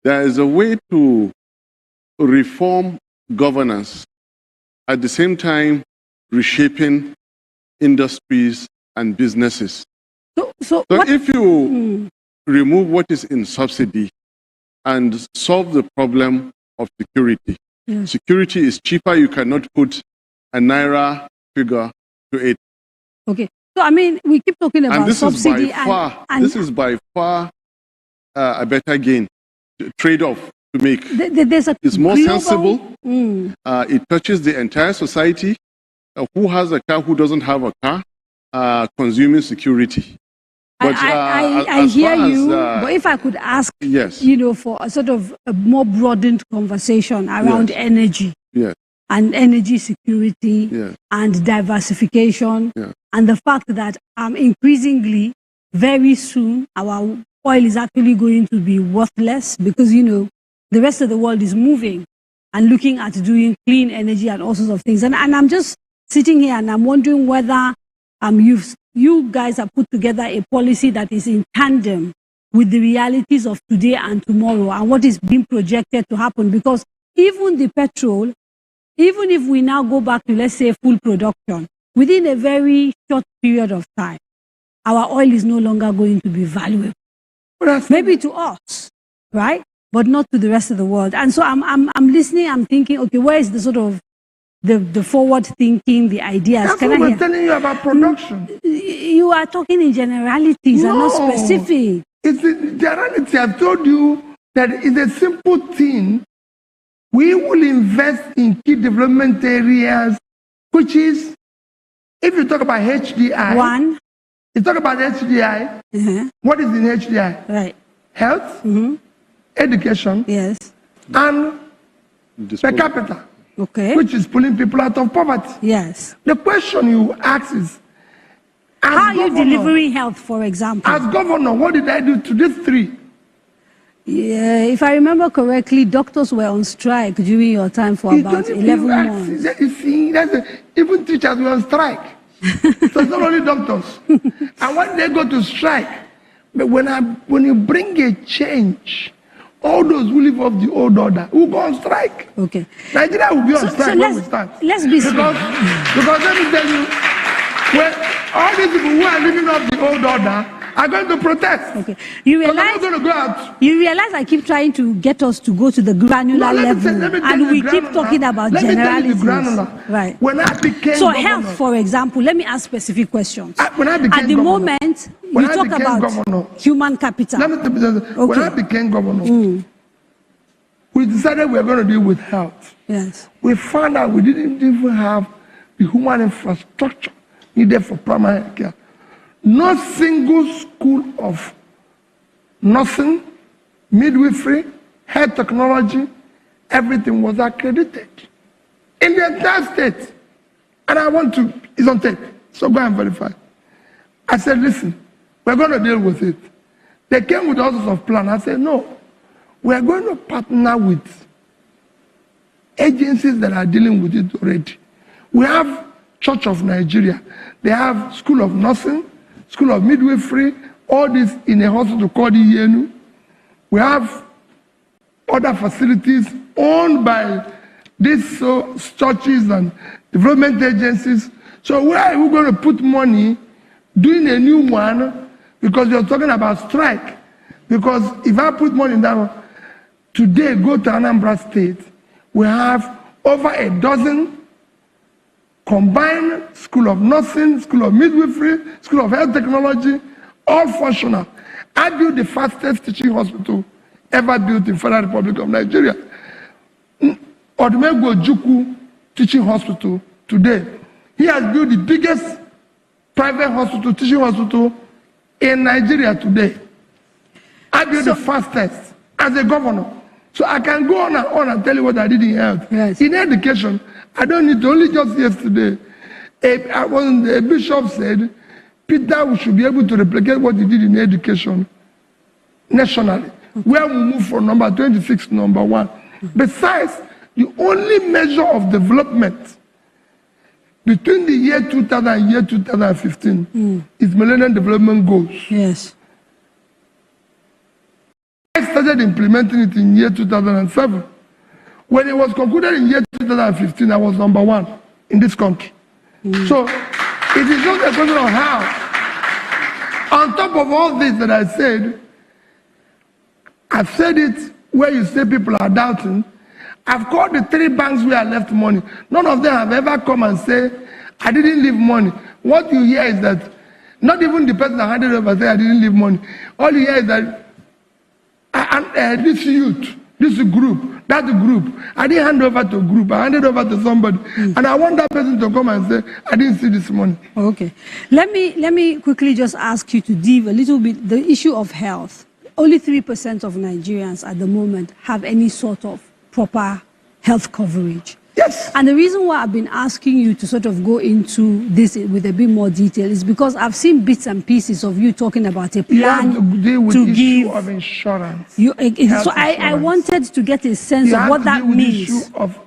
there is a way to reform governance, at the same time reshaping industries and businesses. So if you remove what is in subsidy and solve the problem of security, security is cheaper. You cannot put a naira figure to it. Okay. So, I mean, we keep talking about subsidy. This is by far a better gain, trade-off to make. It's more sensible. It touches the entire society. Who has a car, who doesn't have a car, consuming security. But I hear you, but if I could ask, for a sort of a more broadened conversation around energy and energy security and diversification and the fact that increasingly, very soon, our oil is actually going to be worthless because, the rest of the world is moving and looking at doing clean energy and all sorts of things. And I'm just sitting here and I'm wondering whether you guys have put together a policy that is in tandem with the realities of today and tomorrow and what is being projected to happen. Because even the petrol, even if we now go back to, let's say, full production, within a very short period of time, our oil is no longer going to be valuable. Maybe to us, right? But not to the rest of the world. And so I'm listening, I'm thinking, okay, where is the sort of the forward thinking, the ideas? That's what we're telling you about production. You are talking in generalities and not specific. It's the generality. I've told you that it's a simple thing. We will invest in key development areas, which is, if you talk about HDI, you talk about HDI, what is in HDI? Right. Health, education, and per capita. Okay. Which is pulling people out of poverty. Yes. The question you ask is, how are you delivering health, for example? As governor, what did I do to these three? Yeah, if I remember correctly, doctors were on strike during your time for about 11 months. You see, even teachers were on strike. So it's not only doctors. And when they go to strike, but when you bring a change, all those who live off the old order will go on strike. Okay. Nigeria will be on strike when we start. Let's be because let me tell you, when all these people who are living off the old order are going to protest. Okay. You realize going to go out. You realize I keep trying to get us to go to the granular level, and we keep talking about generalities. Right. When I became so governor, health, for example, let me ask specific questions. When I became At the governor, moment, you talk about human capital. Let me tell you, when I became governor, we decided we were going to deal with health. Yes. We found out we didn't even have the human infrastructure needed for primary care. No single school of nursing, midwifery, health technology, everything was accredited in the entire state. And I want to, it's on tape, so go and verify. I said, listen, we're going to deal with it. They came with all sorts of plans. I said, no, we're going to partner with agencies that are dealing with it already. We have Church of Nigeria. They have School of Nursing, School of Midwifery, all this in a hospital called Iyenu. We have other facilities owned by these churches and development agencies. So where are we going to put money doing a new one? Because you're talking about strike. Because if I put money down, today go to Anambra State, we have over a dozen combined School of Nursing, School of Midwifery, School of Health Technology, all functional. I built the fastest teaching hospital ever built in Federal Republic of Nigeria. Odumegwu Ojukwu Teaching Hospital today. He has built the biggest private hospital, teaching hospital in Nigeria today. I built the fastest as a governor. So I can go on and tell you what I did in health. Yes. In education, I don't need to. Only just yesterday, a bishop said, Peter, we should be able to replicate what he did in education nationally. where we move from number 26 to number 1. Besides, the only measure of development between the year 2000 and year 2015 is Millennium Development Goals. Yes. I started implementing it in year 2007. When it was concluded in year 2015, I was number 1 in this country. So it is just a question of how. On top of all this that I said, I've said it where you say people are doubting. I've called the 3 banks where I left money. None of them have ever come and say, I didn't leave money. What you hear is that, not even the person that handed over say I didn't leave money. All you hear is that this youth, this group, that group, I didn't hand over to a group, I handed over to somebody. And I want that person to come and say, I didn't see this money. Okay. Let me quickly just ask you to dive a little bit, the issue of health. Only 3% of Nigerians at the moment have any sort of proper health coverage. Yes. And the reason why I've been asking you to sort of go into this with a bit more detail is because I've seen bits and pieces of you talking about a plan you have to deal with to the give issue of insurance. So I wanted to get a sense of what that means. The issue of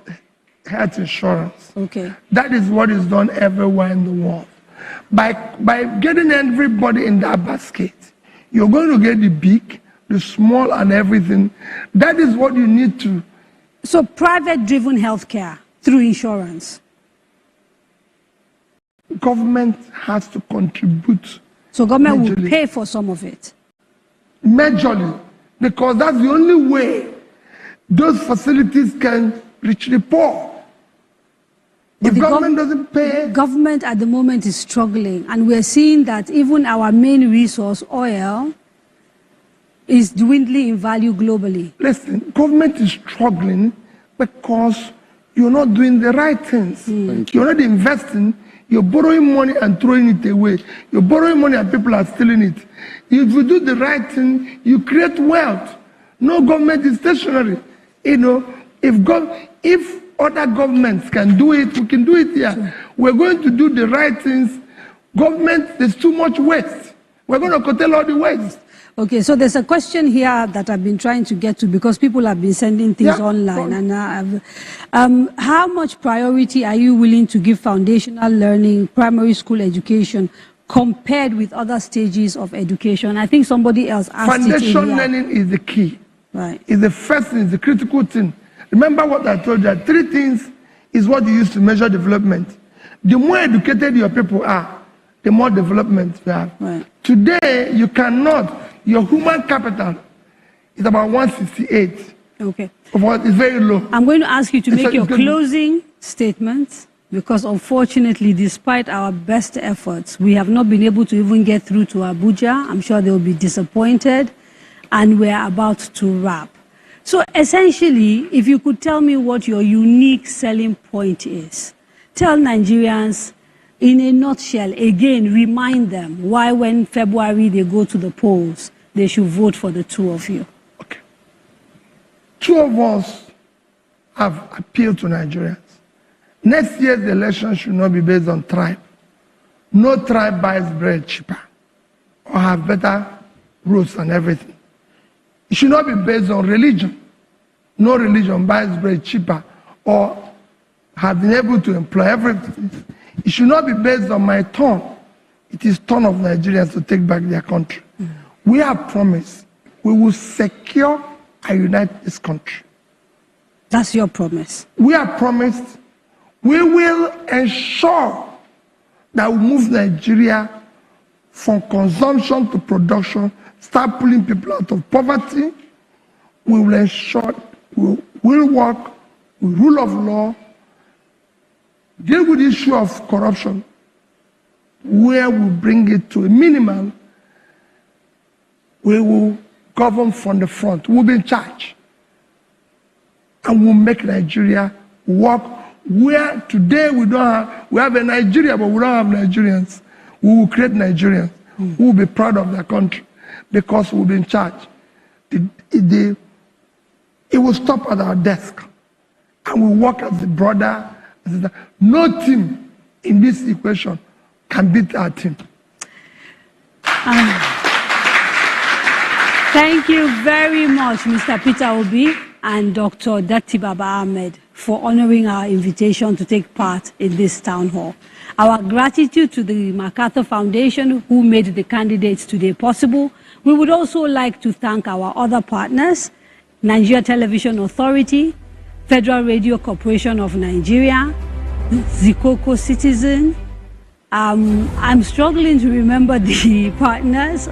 health insurance. Okay. That is what is done everywhere in the world. By getting everybody in that basket, you're going to get the big, the small, and everything. That is what you need to. So private-driven healthcare through insurance. Government has to contribute. So government majorly. will pay for some of it. Majorly, because that's the only way those facilities can reach the poor. If government doesn't pay, government at the moment is struggling, and we're seeing that even our main resource, oil, is dwindling in value globally. Listen, government is struggling because you're not doing the right things. You're not investing, you're borrowing money and throwing it away. You're borrowing money and people are stealing it. If you do the right thing, you create wealth. No government is stationary. You know, if other governments can do it, we can do it here. Sure. We're going to do the right things. Government, there's too much waste. We're going to curtail all the waste. Okay, so there's a question here that I've been trying to get to because people have been sending things online. And how much priority are you willing to give foundational learning, primary school education, compared with other stages of education? I think somebody else asked Foundation learning is the key. Right. It's the first thing, it's the critical thing. Remember what I told you, 3 things is what you use to measure development. The more educated your people are, the more development you have. Right. Today, you cannot. Your human capital is about 168. Okay. It's very low. I'm going to ask you to make your closing statements because unfortunately, despite our best efforts, we have not been able to even get through to Abuja. I'm sure they will be disappointed, and we're about to wrap. So essentially, if you could tell me what your unique selling point is, tell Nigerians in a nutshell, again, remind them why when February they go to the polls, they should vote for the 2 of you. Okay. 2 of us have appealed to Nigerians. Next year's election should not be based on tribe. No tribe buys bread cheaper or have better roads and everything. It should not be based on religion. No religion buys bread cheaper or have been able to employ everything. It should not be based on my turn. It is turn of Nigerians to take back their country. We have promised we will secure and unite this country. That's your promise. We have promised we will ensure that we move Nigeria from consumption to production, start pulling people out of poverty. We will ensure we will work with rule of law, deal with the issue of corruption, where we bring it to a minimum. We will govern from the front. We'll be in charge. And we'll make Nigeria work where today we have a Nigeria, but we don't have Nigerians. We will create Nigerians who will be proud of their country because we'll be in charge. It will stop at our desk. And we work as a brother. No team in this equation can beat our team. Thank you very much, Mr. PeterObi and Dr. Datti Baba Ahmed, for honoring our invitation to take part in this town hall. Our gratitude to the MacArthur Foundation, who made the candidates today possible. We would also like to thank our other partners, Nigeria Television Authority, Federal Radio Corporation of Nigeria, Zikoko Citizen. I'm struggling to remember the partners.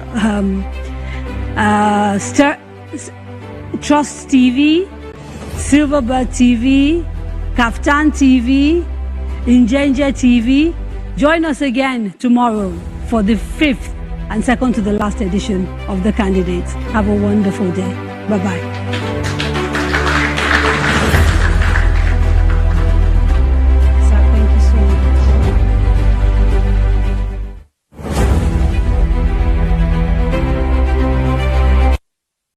Trust TV, Silverbird TV, Kaftan TV, Injenje TV. Join us again tomorrow for the 5th and second to the last edition of The Candidates. Have a wonderful day. Bye-bye.